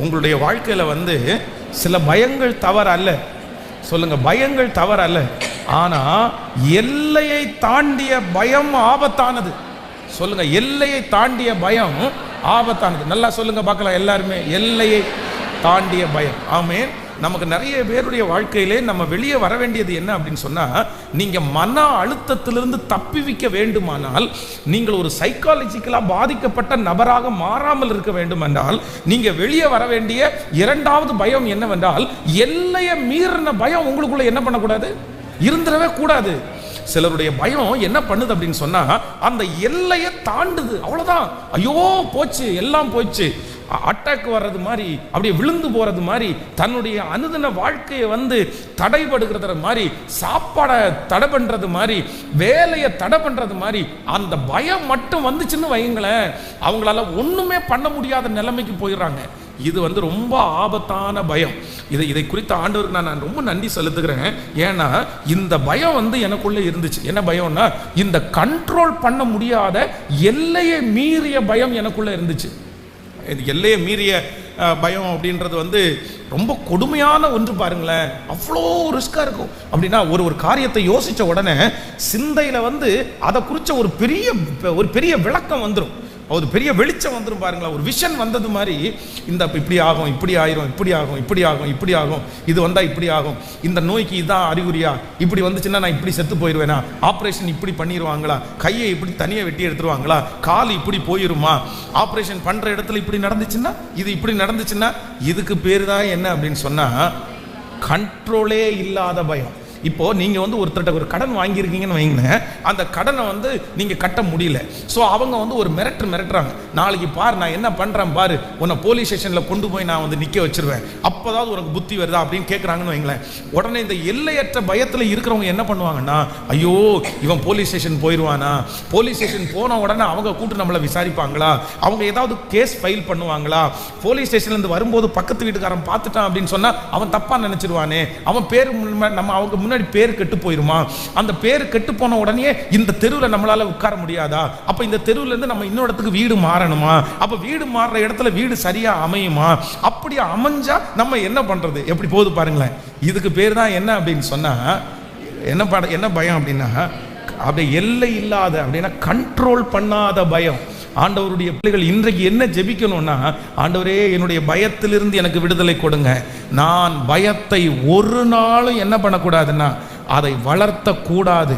உங்களுடைய வாழ்க்கையில சில பயங்கள் தவறு அல்ல. சொல்லுங்க, பயங்கள் தவறு அல்ல, ஆனா எல்லையை தாண்டிய பயம் ஆபத்தானது. சொல்லுங்க, எல்லையை தாண்டிய பயம் ஆபத்தானது. நல்லா சொல்லுங்க பார்க்கலாம் எல்லாருமே, எல்லையை தாண்டிய பயம். ஆமென். நமக்கு நிறைய பேருடைய வாழ்க்கையிலே நம்ம வெளியே வர வேண்டியது என்ன அப்படின்னு சொன்னா, நீங்க மன அழுத்தத்திலிருந்து தப்பிவிக்க வேண்டுமானால், நீங்கள் ஒரு சைக்காலஜிக்கலா பாதிக்கப்பட்ட நபராக மாறாமல் இருக்க வேண்டும் என்றால், நீங்க வெளியே வர வேண்டிய 2வது பயம் என்னவென்றால், எல்லையை மீறின பயம் உங்களுக்குள்ள என்ன பண்ணக்கூடாது, இருந்துடவே கூடாது. சிலருடைய பயம் என்ன பண்ணுது அப்படின்னு சொன்னா, அந்த எல்லையை தாண்டுது, அவ்வளவுதான், ஐயோ போச்சு, எல்லாம் போச்சு, அட்டாக் வர்றது மாதிரி, அப்படியே விழுந்து போறது மாதிரி, தன்னுடைய அனுதின வாழ்க்கையை தடைபடுகிறது மாதிரி, சாப்பாடை தடை பண்றது மாதிரி, வேலையை தடை பண்றது மாதிரி, அந்த பயம் மட்டும் வந்துச்சுன்னு வைங்களேன், அவங்களால ஒண்ணுமே பண்ண முடியாத நிலைமைக்கு போயிடுறாங்க. இது ரொம்ப ஆபத்தான பயம். இதை குறித்த ஆண்டவருக்கு நான் ரொம்ப நன்றி செலுத்துகிறேன். ஏன்னா இந்த பயம் எனக்குள்ளே இருந்துச்சு. என்ன பயம்னா, இந்த கண்ட்ரோல் பண்ண முடியாத எல்லையை மீறிய பயம் எனக்குள்ளே இருந்துச்சு. இது எல்லையை மீறிய பயம் அப்படின்றது ரொம்ப கொடுமையான ஒன்று பாருங்களேன். அவ்வளோ ரிஸ்காக இருக்கும். அப்படின்னா ஒரு காரியத்தை யோசித்த உடனே சிந்தையில் அதை குறித்த ஒரு பெரிய விளக்கம் வந்துடும், ஒரு பெரிய வெளிச்சம் வந்துடும் பாருங்களா. ஒரு விஷன் வந்தது மாதிரி, இந்த இப்படி ஆகும், இப்படி ஆயிரும், இப்படி ஆகும், இப்படி ஆகும், இப்படி ஆகும், இது வந்தால் இப்படி ஆகும், இந்த நோய்க்கு இதான் அறிகுறியா, இப்படி வந்துச்சுன்னா நான் இப்படி செத்து போயிடுவேனா, ஆப்ரேஷன் இப்படி பண்ணிடுவாங்களா, கையை இப்படி தனியாக வெட்டி எடுத்துருவாங்களா, கால் இப்படி போயிருமா, ஆப்ரேஷன் பண்ணுற இடத்துல இப்படி நடந்துச்சுன்னா, இது இப்படி நடந்துச்சுன்னா. இதுக்கு பேர் தான் என்ன அப்படின்னு சொன்னால், கண்ட்ரோலே இல்லாத பயம். இப்போ நீங்க வந்து ஒருத்தர்கிட்ட ஒரு கடன் வாங்கியிருக்கீங்கன்னு வைங்களேன், அந்த கடனை வந்து நீங்க கட்ட முடியல. ஸோ அவங்க வந்து ஒரு மிரட்டுறாங்க, நாளைக்கு பாரு நான் என்ன பண்றேன் பாரு, உன்னை போலீஸ் ஸ்டேஷன்ல கொண்டு போய் நான் வந்து நிக்க வச்சிருவேன், அப்போதாவது உனக்கு புத்தி வருதா அப்படின்னு கேட்குறாங்கன்னு வைங்களேன். உடனே இந்த எல்லையற்ற பயத்தில் இருக்கிறவங்க என்ன பண்ணுவாங்கன்னா, ஐயோ இவன் போலீஸ் ஸ்டேஷன் போயிடுவானா, போலீஸ் ஸ்டேஷன் போன உடனே அவங்க கூட்டு நம்மளை விசாரிப்பாங்களா, அவங்க ஏதாவது கேஸ் ஃபைல் பண்ணுவாங்களா, போலீஸ் ஸ்டேஷன்லேருந்து வரும்போது பக்கத்து வீட்டுக்காரன் பார்த்துட்டான் அப்படின்னு சொன்னா அவன் தப்பா நினைச்சிருவானே, அவன் பேர் நம்ம அவங்க முன்னாடி பேர் கெட்டு போயிருமா, அந்த பேர் கெட்டு போன உடனே இந்த தெருவில் நம்மளால உட்கார முடியாதா, அப்ப இந்த தெருவுல இருந்து நம்ம இன்னொரு இடத்துக்கு வீடு மாறணுமா, அப்ப வீடு மாறுற இடத்துல வீடு சரியா அமையுமா, அப்படி அமைஞ்சா நம்ம என்ன பண்றது, எப்படி போகுது பாருங்களேன். இதுக்கு பேர் தான் என்ன அப்படின்னு சொன்னா, என்ன பயம் அப்படின்னா, அப்படி எல்லை இல்லாத அப்படின்னா கண்ட்ரோல் பண்ணாத பயம். ஆண்டவருடைய பிள்ளைகள் இன்றைக்கு என்ன ஜெபிக்கணும்னா, ஆண்டவரே என்னுடைய பயத்திலிருந்து எனக்கு விடுதலை கொடுங்க. நான் பயத்தை ஒரு நாளும் என்ன பண்ணக்கூடாதுன்னா அதை வளர்த்த கூடாது.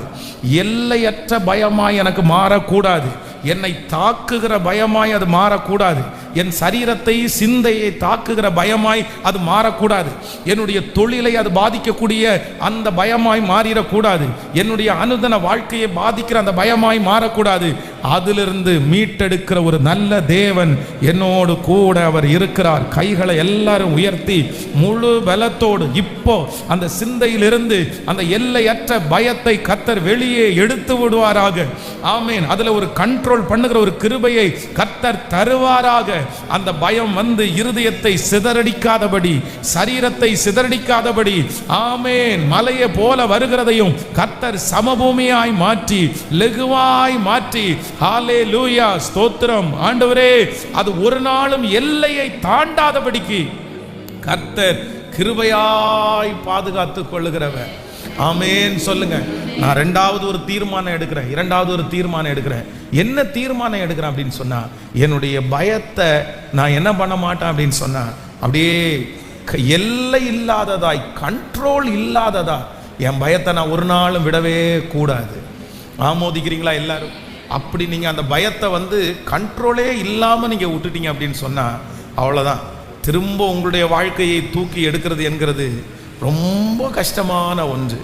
எல்லையற்ற பயமாய் எனக்கு மாறக்கூடாது. என்னை தாக்குகிற பயமாய் அது மாறக்கூடாது. என் சரீரத்தை சிந்தையை தாக்குகிற பயமாய் அது மாறக்கூடாது. என்னுடைய தொழிலை அது பாதிக்கக்கூடிய அந்த பயமாய் மாறிடக்கூடாது. என்னுடைய அனுதின வாழ்க்கையை பாதிக்கிற அந்த பயமாய் மாறக்கூடாது. அதிலிருந்து மீட்டெடுக்கிற ஒரு நல்ல தேவன் என்னோடு கூட அவர் இருக்கிறார். கைகளை எல்லாரும் உயர்த்தி முழு பலத்தோடு இப்போ அந்த சிந்தையிலிருந்து அந்த எல்லையற்ற பயத்தை கர்த்தர் வெளியே எடுத்து விடுவாராக. ஆமேன். அதுல ஒரு கண்ட்ரோல் பண்ணுகிற ஒரு கிருபையை கர்த்தர் தருவாராக. அந்த பயம் வந்து இருதயத்தை சிதறடிக்காதபடி, சரீரத்தை சிதறடிக்காதபடி, ஆமேன், மலையை போல வருகிறதையும் கர்த்தர் சமபூமியாய் மாற்றி லெகுவாய் மாற்றி, ஹல்லேலூயா, ஸ்தோத்திரம் ஆண்டவரே, அது ஒரு நாளும் எல்லையை தாண்டாதபடிக்கு கர்த்தர் கிருபையாய் பாதுகாத்துக் கொள்ளுகிறவர். ஆமேன் சொல்லுங்க. நான் இரண்டாவது ஒரு தீர்மானம் எடுக்கிறேன். என்ன தீர்மானம் எடுக்கிறேன் அப்படின்னு சொன்னா, என்னுடைய பயத்தை நான் என்ன பண்ண மாட்டேன் அப்படின்னு சொன்னா, அப்படியே எல்லை இல்லாததாய், கண்ட்ரோல் இல்லாததா என் பயத்தை நான் ஒரு நாளும் விடவே கூடாது. ஆமோதிக்கிறீங்களா எல்லாரும்? அப்படி நீங்க அந்த பயத்தை வந்து கண்ட்ரோலே இல்லாம நீங்க விட்டுட்டீங்க அப்படின்னு சொன்னா, அவ்வளவுதான். திரும்ப உங்களுடைய வாழ்க்கையை தூக்கி எடுக்கிறது என்கிறது ரொம்ப கஷ்டமான ஒன்று.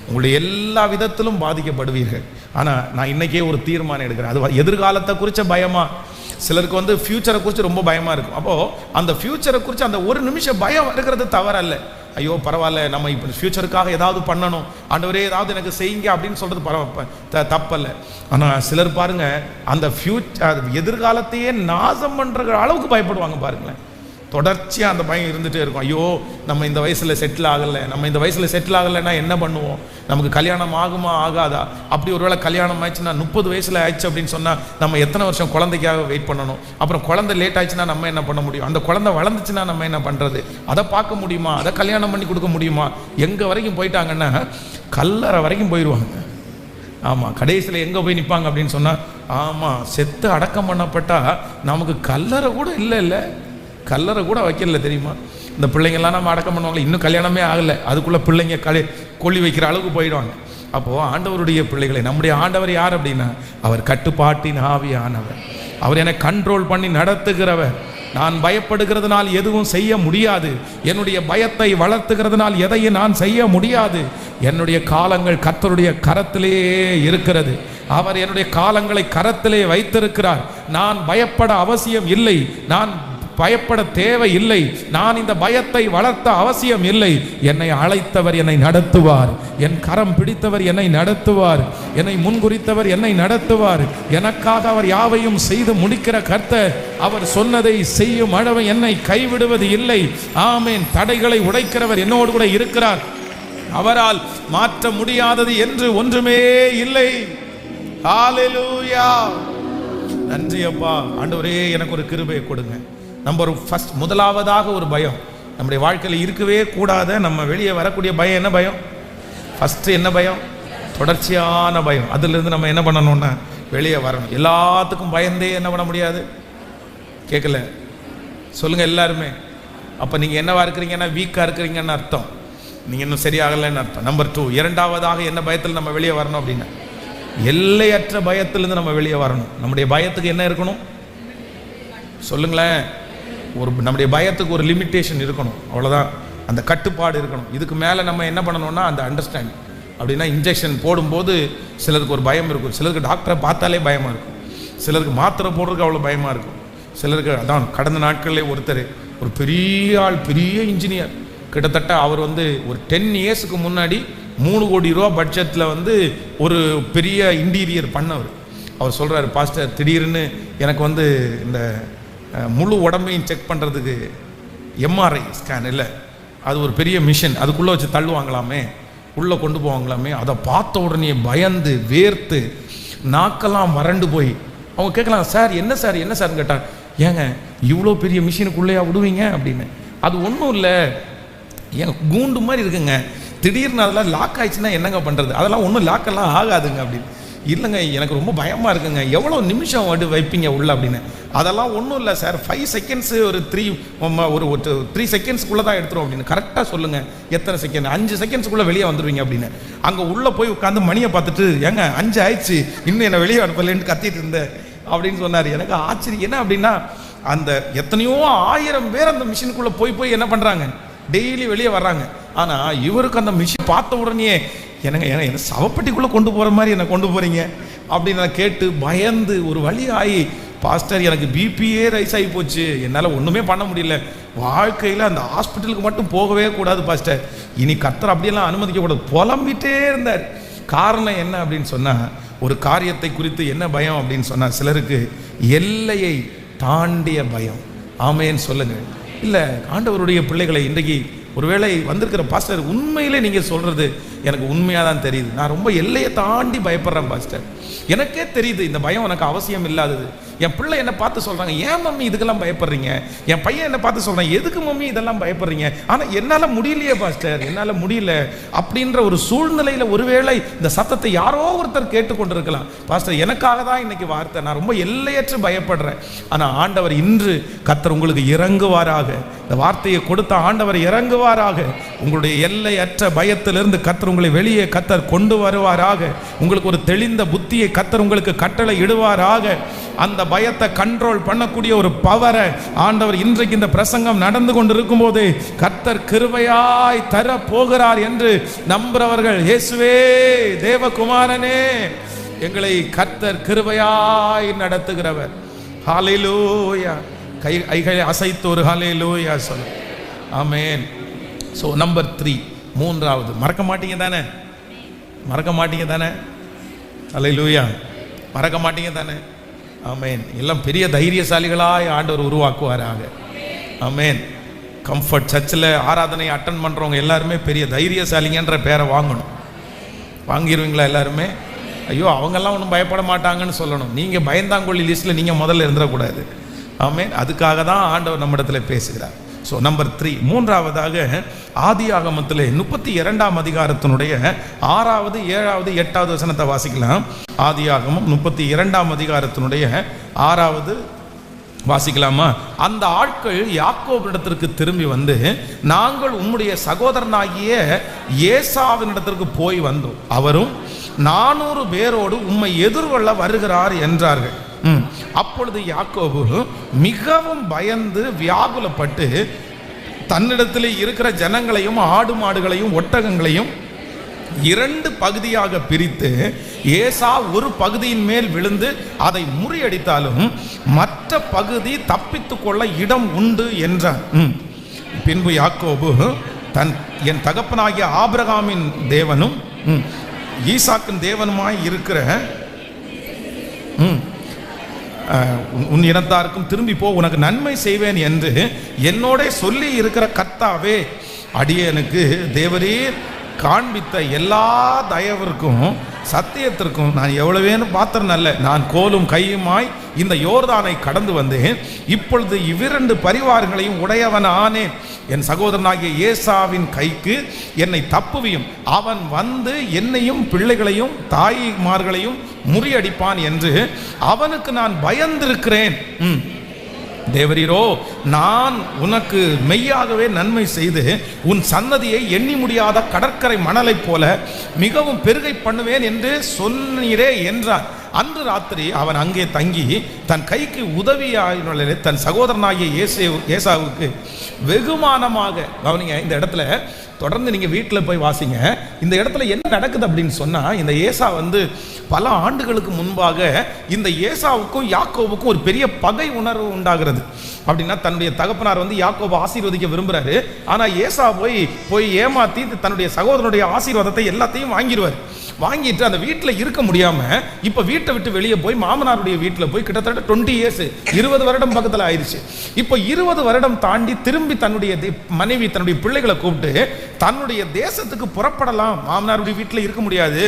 உங்களுடைய எல்லா விதத்திலும் பாதிக்கப்படுவீர்கள். ஆனால் நான் இன்னைக்கே ஒரு தீர்மானம் எடுக்கிறேன். அது எதிர்காலத்தை குறித்த பயமா, சிலருக்கு வந்து ஃபியூச்சரை குறித்து ரொம்ப பயமாக இருக்கும். அப்போது அந்த ஃபியூச்சரை குறித்து அந்த ஒரு நிமிஷம் பயம் இருக்கிறது தவறல்ல. ஐயோ பரவாயில்ல, நம்ம இப்போ ஃபியூச்சருக்காக ஏதாவது பண்ணணும், ஆண்டவரே ஏதாவது எனக்கு செய்யுங்க அப்படின்னு சொல்கிறது தப்பல்ல. ஆனால் சிலர் பாருங்க, அந்த எதிர்காலத்தையே நாசம் பண்ணுற அளவுக்கு பயப்படுவாங்க பாருங்களேன். தொடர்ச்சியாக அந்த பயம் இருந்துகிட்டே இருக்கும். ஐயோ நம்ம இந்த வயசில் செட்டில் ஆகலைன்னா என்ன பண்ணுவோம், நமக்கு கல்யாணம் ஆகுமா ஆகாதா, அப்படி ஒருவேளை கல்யாணம் ஆயிடுச்சுன்னா 30 வயசில் ஆயிடுச்சு அப்படின்னு சொன்னால் நம்ம எத்தனை வருஷம் குழந்தைக்காக வெயிட் பண்ணணும், அப்புறம் குழந்தை லேட் ஆயிடுச்சுன்னா நம்ம என்ன பண்ண முடியும், அந்த குழந்தை வளர்ந்துச்சுன்னா நம்ம என்ன பண்ணுறது, அதை பார்க்க முடியுமா, அதை கல்யாணம் பண்ணி கொடுக்க முடியுமா, எங்கே வரைக்கும் போயிட்டாங்கன்னா கல்லறை வரைக்கும் போயிடுவாங்க. ஆமாம், கடைசியில் எங்கே போய் நிற்பாங்க அப்படின்னு சொன்னால், ஆமாம், செத்து அடக்கம் பண்ணப்பட்டால் நமக்கு கல்லறை கூட இல்லை, கல்லறை கூட வைக்கல தெரியுமா. இந்த பிள்ளைங்கள்லாம் நம்ம அடக்கம் பண்ணுவாங்க, இன்னும் கல்யாணமே ஆகலை, அதுக்குள்ளே பிள்ளைங்க கொல்லி வைக்கிற அளவுக்கு போயிடுவாங்க. அப்போது ஆண்டவருடைய பிள்ளைகளை, நம்முடைய ஆண்டவர் யார் அப்படின்னா, அவர் கட்டுப்பாட்டின் ஆவியானவர். அவர் என்னை கண்ட்ரோல் பண்ணி நடத்துகிறவர். நான் பயப்படுகிறதுனால் எதுவும் செய்ய முடியாது. என்னுடைய பயத்தை வளர்த்துகிறதுனால் எதையும் நான் செய்ய முடியாது. என்னுடைய காலங்கள் கர்த்தருடைய கரத்திலே இருக்கிறது. அவர் என்னுடைய காலங்களை கரத்திலே வைத்திருக்கிறார். நான் பயப்பட அவசியம் இல்லை, நான் பயப்பட தேவை இல்லை, நான் இந்த பயத்தை வளர்த்த அவசியம் இல்லை. என்னை அழைத்தவர் என்னை நடத்துவார், என் கரம் பிடித்தவர் என்னை நடத்துவார், என்னை முன்குறித்தவர் என்னை நடத்துவார். எனக்காக அவர் யாவையும் செய்து முடிக்கிற கர்த்தர். அவர் சொன்னதை செய்யும் அளவு என்னை கைவிடுவது இல்லை. ஆமேன். தடைகளை உடைக்கிறவர் என்னோடு கூட இருக்கிறார். அவரால் மாற்ற முடியாதது என்று ஒன்றுமே இல்லை. ஹல்லேலூயா. நன்றி அப்பா. ஆண்டவரே எனக்கு ஒரு கிருபையை கொடுங்க. முதலாவதாக ஒரு பயம் நம்முடைய வாழ்க்கையில் இருக்கவே கூடாத, நம்ம வெளியே வரக்கூடிய பயம் என்ன பயம்? ஃபர்ஸ்ட் என்ன பயம்? தொடர்ச்சியான பயம். அதிலிருந்து நம்ம என்ன பண்ணணும்னா வெளியே வரணும். எல்லாத்துக்கும் பயந்தே என்ன பண்ண முடியாது? கேட்கல சொல்லுங்க எல்லாருமே. அப்போ நீங்கள் என்னவா இருக்கிறீங்கன்னா வீக்காக இருக்கிறீங்கன்னு அர்த்தம், நீங்கள் இன்னும் சரியாகலைன்னு அர்த்தம். நம்பர் 2, இரண்டாவதாக என்ன பயத்தில் நம்ம வெளியே வரணும் அப்படின்னா, எல்லையற்ற பயத்திலிருந்து நம்ம வெளியே வரணும். நம்முடைய பயத்துக்கு என்ன இருக்கணும் சொல்லுங்களேன்? நம்முடைய பயத்துக்கு ஒரு லிமிட்டேஷன் இருக்கணும், அவ்வளோதான். அந்த கட்டுப்பாடு இருக்கணும். இதுக்கு மேலே நம்ம என்ன பண்ணணும்னா அந்த அண்டர்ஸ்டாண்டிங். அப்படின்னா இன்ஜெக்ஷன் போடும்போது சிலருக்கு ஒரு பயம் இருக்கும், சிலருக்கு டாக்டரை பார்த்தாலே பயமாக இருக்கும், சிலருக்கு மாத்திரை போடுறதுக்கு அவ்வளோ பயமாக இருக்கும், சிலருக்கு அதான் கடந்த நாட்களிலே ஒருத்தர் ஒரு பெரிய ஆள், பெரிய இன்ஜினியர், கிட்டத்தட்ட அவர் வந்து ஒரு 10 இயர்ஸுக்கு முன்னாடி 3 கோடி ரூபா பட்ஜெட்டில் வந்து ஒரு பெரிய இன்டீரியர் பண்ணவர். அவர் சொல்கிறார், பாஸ்டர் திடீர்னு எனக்கு வந்து இந்த முழு உடம்பையும் செக் பண்ணுறதுக்கு எம்ஆர்ஐ ஸ்கேன் இல்லை, அது ஒரு பெரிய மிஷின், அதுக்குள்ளே வச்சு தள்ளுவாங்களாமே, உள்ளே கொண்டு போவாங்களாமே, அதை பார்த்த உடனே பயந்து வேர்த்து நாக்கெல்லாம் வறண்டு போய் அவங்க கேட்கலாம், சார் என்ன சார் என்ன சார்ன்னு கேட்டாங்க. ஏங்க இவ்வளோ பெரிய மிஷினுக்குள்ளேயா விடுவீங்க அப்படின்னு. அது ஒன்றும் இல்லை, ஏங்க கூண்டு மாதிரி இருக்குங்க, திடீர்னு அதெல்லாம் லாக் ஆயிடுச்சுன்னா என்னங்க பண்ணுறது, அதெல்லாம் ஒன்றும் லாக்கெல்லாம் ஆகாதுங்க அப்படின்னு. இல்லைங்க எனக்கு ரொம்ப பயமாக இருக்குங்க, எவ்வளோ நிமிஷம் வைப்பீங்க உள்ள அப்படின்னு. அதெல்லாம் ஒன்றும் இல்லை சார், 5 செகண்ட்ஸு ஒரு 3 செகண்ட்ஸ்க்குள்ளே தான் எடுத்துரும் அப்படின்னு. கரெக்டாக சொல்லுங்கள் எத்தனை செகண்ட்? 5 செகண்ட்ஸுக்குள்ளே வெளியே வந்துடுவீங்க அப்படின்னு. அங்கே உள்ளே போய் உட்காந்து மணியை பார்த்துட்டு, ஏங்க 5 ஆயிடுச்சு இன்னும் என்னை வெளியே அனுப்பலேன்னு கத்திட்டு இருந்தேன் அப்படின்னு சொன்னார். எனக்கு ஆச்சரியம் என்ன அப்படின்னா, அந்த எத்தனையோ 1000 பேர் அந்த மிஷினுக்குள்ளே போய் என்ன பண்ணுறாங்க, டெய்லி வெளியே வர்றாங்க. ஆனால் இவருக்கு அந்த மிஷின் பார்த்த உடனே என்ன சவப்பட்டிக்குள்ளே கொண்டு போகிற மாதிரி என்னை கொண்டு போகிறீங்க அப்படின்னு நான் கேட்டு பயந்து ஒரு வழி ஆகி, பாஸ்டர் எனக்கு பிபியே ரைஸ் ஆகி போச்சு, என்னால் ஒன்றுமே பண்ண முடியல, வாழ்க்கையில் அந்த ஹாஸ்பிட்டலுக்கு மட்டும் போகவே கூடாது பாஸ்டர், இனி கர்த்தர் அப்படியெல்லாம் அனுமதிக்கக்கூடாது, புலம்பிட்டே இருந்தார். காரணம் என்ன அப்படின்னு சொன்னால், ஒரு காரியத்தை குறித்து என்ன பயம் அப்படின்னு சொன்னால், சிலருக்கு எல்லையை தாண்டிய பயம். ஆமேன்னு சொல்லுங்கள். இல்லை ஆண்டவருடைய பிள்ளைகளை இன்றைக்கு ஒருவேளை வந்திருக்கிற பாஸ்டர், உண்மையிலே நீங்கள் சொல்கிறது எனக்கு உண்மையாக தான் தெரியுது, நான் ரொம்ப எல்லையை தாண்டி பயப்படுறேன் பாஸ்டர், எனக்கே தெரியுது இந்த பயம் எனக்கு அவசியம் இல்லாதது. என் பிள்ளை என்னை பார்த்து சொல்கிறாங்க, ஏன் மம்மி இதுக்கெல்லாம் பயப்படுறீங்க, என் பையன் என்னை பார்த்து சொல்கிறான், எதுக்கு மம்மி இதெல்லாம் பயப்படுறீங்க, ஆனால் என்னால் முடியலையே பாஸ்டர், என்னால் முடியல அப்படின்ற ஒரு சூழ்நிலையில் ஒருவேளை இந்த சத்தத்தை யாரோ ஒருத்தர் கேட்டுக்கொண்டிருக்கலாம். பாஸ்டர் எனக்காக தான் இன்னைக்கு வார்த்தை, நான் ரொம்ப எல்லையற்று பயப்படுறேன். ஆனால் ஆண்டவர் இன்று கர்த்தர் உங்களுக்கு இறங்குவாராக, இந்த வார்த்தையை கொடுத்த ஆண்டவர் இறங்குவாராக, உங்களுடைய எல்லையற்ற பயத்திலிருந்து கர்த்தர் உங்களை வெளியே கர்த்தர் கொண்டு வருவாராக, உங்களுக்கு ஒரு தெளிந்த புத்தியை கர்த்தர் உங்களுக்கு கட்டளை இடுவாராக. அந்த பயத்தை கண்ட்ரோல் பண்ணக்கூடிய ஒரு பவரை ஆண்டவர் இன்றைக்கு இந்த பிரசங்கம் நடந்து கொண்டிருக்கும் போது கர்த்தர் கிருபையாய் தர போகிறார் என்று நம்புறவர்கள், இயேசுவே தேவகுமாரனே எங்களை கர்த்தர் கிருபையாய் நடத்துகிறவர். ஹல்லேலூயா. கைகளை அசைத்து ஒரு ஹல்லேலூயா சொல்ல. ஆமென். ஸோ நம்பர் 3, மூன்றாவது, மறக்க மாட்டீங்க தானே, மறக்க மாட்டீங்க தானே, ஹல்லேலூயா, மறக்க மாட்டீங்க தானே. ஆமென். எல்லாம் பெரிய தைரியசாலிகளாய் ஆண்டவர் உருவாக்குவாராக. ஆமென். கம்ஃபர்ட் சர்ச்சில் ஆராதனை அட்டன் பண்ணுறவங்க எல்லாருமே பெரிய தைரியசாலிங்கன்ற பேரை வாங்கணும். வாங்கிடுவீங்களா எல்லாருமே? ஐயோ அவங்கெல்லாம் ஒன்றும் பயப்பட மாட்டாங்கன்னு சொல்லணும். நீங்கள் பயந்தாங்கொள்ளி லிஸ்ட்டில் நீங்கள் முதல்ல இருந்துடக்கூடாது. ஆமென். அதுக்காக தான் ஆண்டவர் நம்மிடத்தில் பேசுகிறார். ஸோ நம்பர் 3, மூன்றாவதாக ஆதியாகமத்தில் 32ஆம் அதிகாரத்தினுடைய 6வது 7வது 8வது வசனத்தை வாசிக்கலாம். ஆதியாகமம் 32ஆம் அதிகாரத்தினுடைய 6வது வாசிக்கலாமா? அந்த ஆட்கள் யாக்கோபினிடத்திற்கு திரும்பி வந்து, நாங்கள் உம்முடைய சகோதரனாகிய ஏசாவினிடத்திற்கு போய் வந்தோம், அவரும் 400 பேரோடு உம்மை எதிர்கொள்ள வருகிறார் என்றார்கள். அப்பொழுது யாக்கோபு மிகவும் பயந்து வியாகுலப்பட்டு தன்னிடத்தில் இருக்கிற ஜனங்களையும் ஆடு மாடுகளையும் ஒட்டகங்களையும் 2 பகுதியாக பிரித்து, ஏசா ஒரு பகுதியின் மேல் விழுந்து அதை முறியடித்தாலும் மற்ற பகுதி தப்பித்துக் கொள்ள இடம் உண்டு என்றார். பின்பு யாக்கோபு என் தகப்பனாகிய ஆபிரகாமின் தேவனும் ஈசாக்கின் தேவனுமாய் இருக்கிற உன் இனத்தாருக்கும் திரும்பி போ, உனக்கு நன்மை செய்வேன் என்று என்னோட சொல்லி இருக்கிற கர்த்தாவே, அடியேனுக்கு தேவரீர் காண்பித்த எல்லா தயவிற்கும் சத்தியத்திற்கும் நான் எவ்வளவேன்னு பாத்திரம் அல்ல. நான் கோலும் கையுமாய் இந்த யோர்தானை கடந்து வந்தேன். இப்பொழுது 2 பரிவாரங்களையும் உடையவன் ஆனேன். என் சகோதரனாகிய ஏசாவின் கைக்கு என்னை தப்புவியும், அவன் வந்து என்னையும் பிள்ளைகளையும் தாய்மார்களையும் முறியடிப்பான் என்று அவனுக்கு நான் பயந்திருக்கிறேன். தேவரீரோ, நான் உனக்கு மெய்யாகவே நன்மை செய்து உன் சன்னதியை எண்ணி முடியாத கடற்கரை மணலை போல மிகவும் பெருகை பண்ணுவேன் என்று சொன்னீரே என்றார். அன்று ராத்திரி அவன் அங்கே தங்கி தன் கைக்கு உதவியாயின தன் சகோதரனாகிய ஏசாவுக்கு வெகுமானமாக, கவனிங்க இந்த இடத்துல தொடர்ந்து நீங்கள் வீட்டில் போய் வாசிங்க. இந்த இடத்துல என்ன நடக்குது அப்படின்னு சொன்னால், இந்த ஏசா பல ஆண்டுகளுக்கு முன்பாக இந்த ஏசாவுக்கும் யாக்கோபுக்கும் ஒரு பெரிய பகை உணர்வு உண்டாகிறது. அப்படின்னா தன்னுடைய தகப்பனார் யாக்கோபு ஆசீர்வதிக்க விரும்புகிறாரு. ஆனால் ஏசா போய் ஏமாற்றி தன்னுடைய சகோதரனுடைய ஆசீர்வாதத்தை எல்லாத்தையும் வாங்கிடுவார். வாங்கிட்டு அந்த வீட்டில் இருக்க முடியாமல் இப்போ வீட்டை விட்டு வெளியே போய் மாமனாருடைய வீட்டில் போய் கிட்டத்தட்ட 20 இயர்ஸ் 20 வருடம் பக்கத்தில் ஆயிடுச்சு. இப்போ 20 வருடம் தாண்டி திரும்பி தன்னுடைய மனைவி தன்னுடைய பிள்ளைகளை கூப்பிட்டு தன்னுடைய தேசத்துக்கு புறப்படலாம். மாமனாருடைய வீட்டில் இருக்க முடியாது,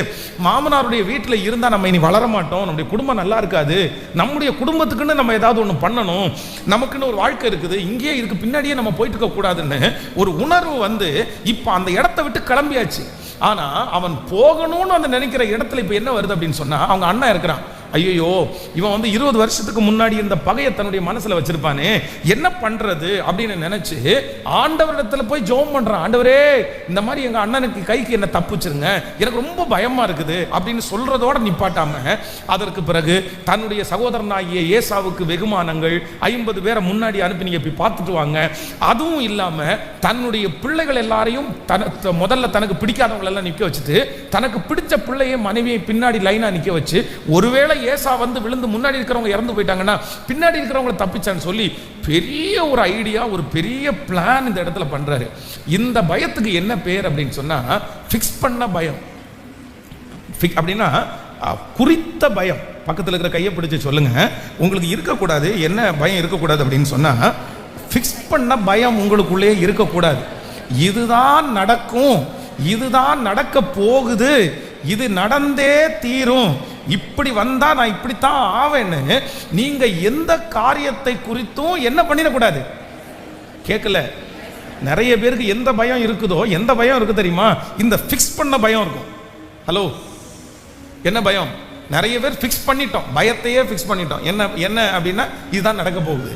மாமனாருடைய வீட்டில் இருந்தால் நம்ம இனி வளர மாட்டோம், நம்முடைய குடும்பம் நல்லா இருக்காது, நம்முடைய குடும்பத்துக்குன்னு நம்ம ஏதாவது ஒன்று பண்ணணும், நமக்குன்னு ஒரு வாழ்க்கை இருக்குது, இங்கேயே இருக்கு, பின்னாடியே நம்ம போயிட்டு இருக்க கூடாதுன்னு ஒரு உணர்வு இப்போ அந்த இடத்த விட்டு கிளம்பியாச்சு. ஆனா அவன் போகணும்னு நினைக்கிற இடத்துல இப்ப என்ன வருது அப்படின்னு சொன்னா, அவங்க அண்ணன் இருக்கிறான். ஐயோ, இவன் 20 வருஷத்துக்கு முன்னாடி இந்த பகையை தன்னுடைய மனசுல வச்சிருப்பானே, என்ன பண்றது அப்படின்னு நினைச்சு ஆண்டவரிடத்துல போய் ஜெபம் பண்றான். ஆண்டவரே, இந்த மாதிரி எங்க அண்ணனுக்கு கைக்கு என்ன தப்புச்சிருங்க, எனக்கு ரொம்ப பயமா இருக்குது அப்படின்னு சொல்றதோட நிப்பாட்டாம அதற்கு பிறகு தன்னுடைய சகோதரனாகிய ஏசாவுக்கு வெகுமானங்கள் 50 பேரை முன்னாடி அனுப்பி நீங்க போய் பார்த்துட்டு வாங்க. அதுவும் இல்லாம தன்னுடைய பிள்ளைகள் எல்லாரையும் முதல்ல தனக்கு பிடிக்காதவங்க எல்லாம் நிக்க வச்சுட்டு தனக்கு பிடிச்ச பிள்ளையை மனைவியை பின்னாடி லைனா நிக்க வச்சு, ஒருவேளை ஏசா விழுந்து முன்னாடி இருக்கிறவங்க இறந்து போயிட்டாங்கன்னா பின்னாடி இருக்கிறவங்க தப்பிச்சான்னு சொல்லி பெரிய ஒரு ஐடியா, ஒரு பெரிய பிளான் இந்த இடத்துல பண்றாரு. இந்த பயத்துக்கு என்ன பேர் அப்படின்னு சொன்னா, ஃபிக்ஸ் பண்ண பயம். அப்படின்னா குறித்த பயம். பக்கத்தில் இருக்கிற கையை பிடிச்சு சொல்லுங்க, உங்களுக்கு இருக்கக்கூடாது. என்ன பயம் இருக்கக்கூடாது அப்படின்னு சொன்னா, ஃபிக்ஸ் பண்ண பயம் உங்களுக்குள்ளே இருக்கக்கூடாது. இதுதான் நடக்கும், இதுதான் நடக்க போகுது, இது நடந்தே தீரும், இப்படி வந்தா நான் இப்படித்தான் ஆவேன்னு நீங்க எந்த காரியத்தை குறித்தும் என்ன பண்ணிடக்கூடாது. கேட்கல, நிறைய பேருக்கு எந்த பயம் இருக்குதோ, எந்த பயம் இருக்கு தெரியுமா? இந்த ஃபிக்ஸ் பண்ண பயம் இருக்கும். ஹலோ, என்ன பயம்? நிறைய பேர் ஃபிக்ஸ் பண்ணிட்டோம், பயத்தையே ஃபிக்ஸ் பண்ணிட்டோம். என்ன என்ன அப்படின்னா, இதுதான் நடக்க போகுது.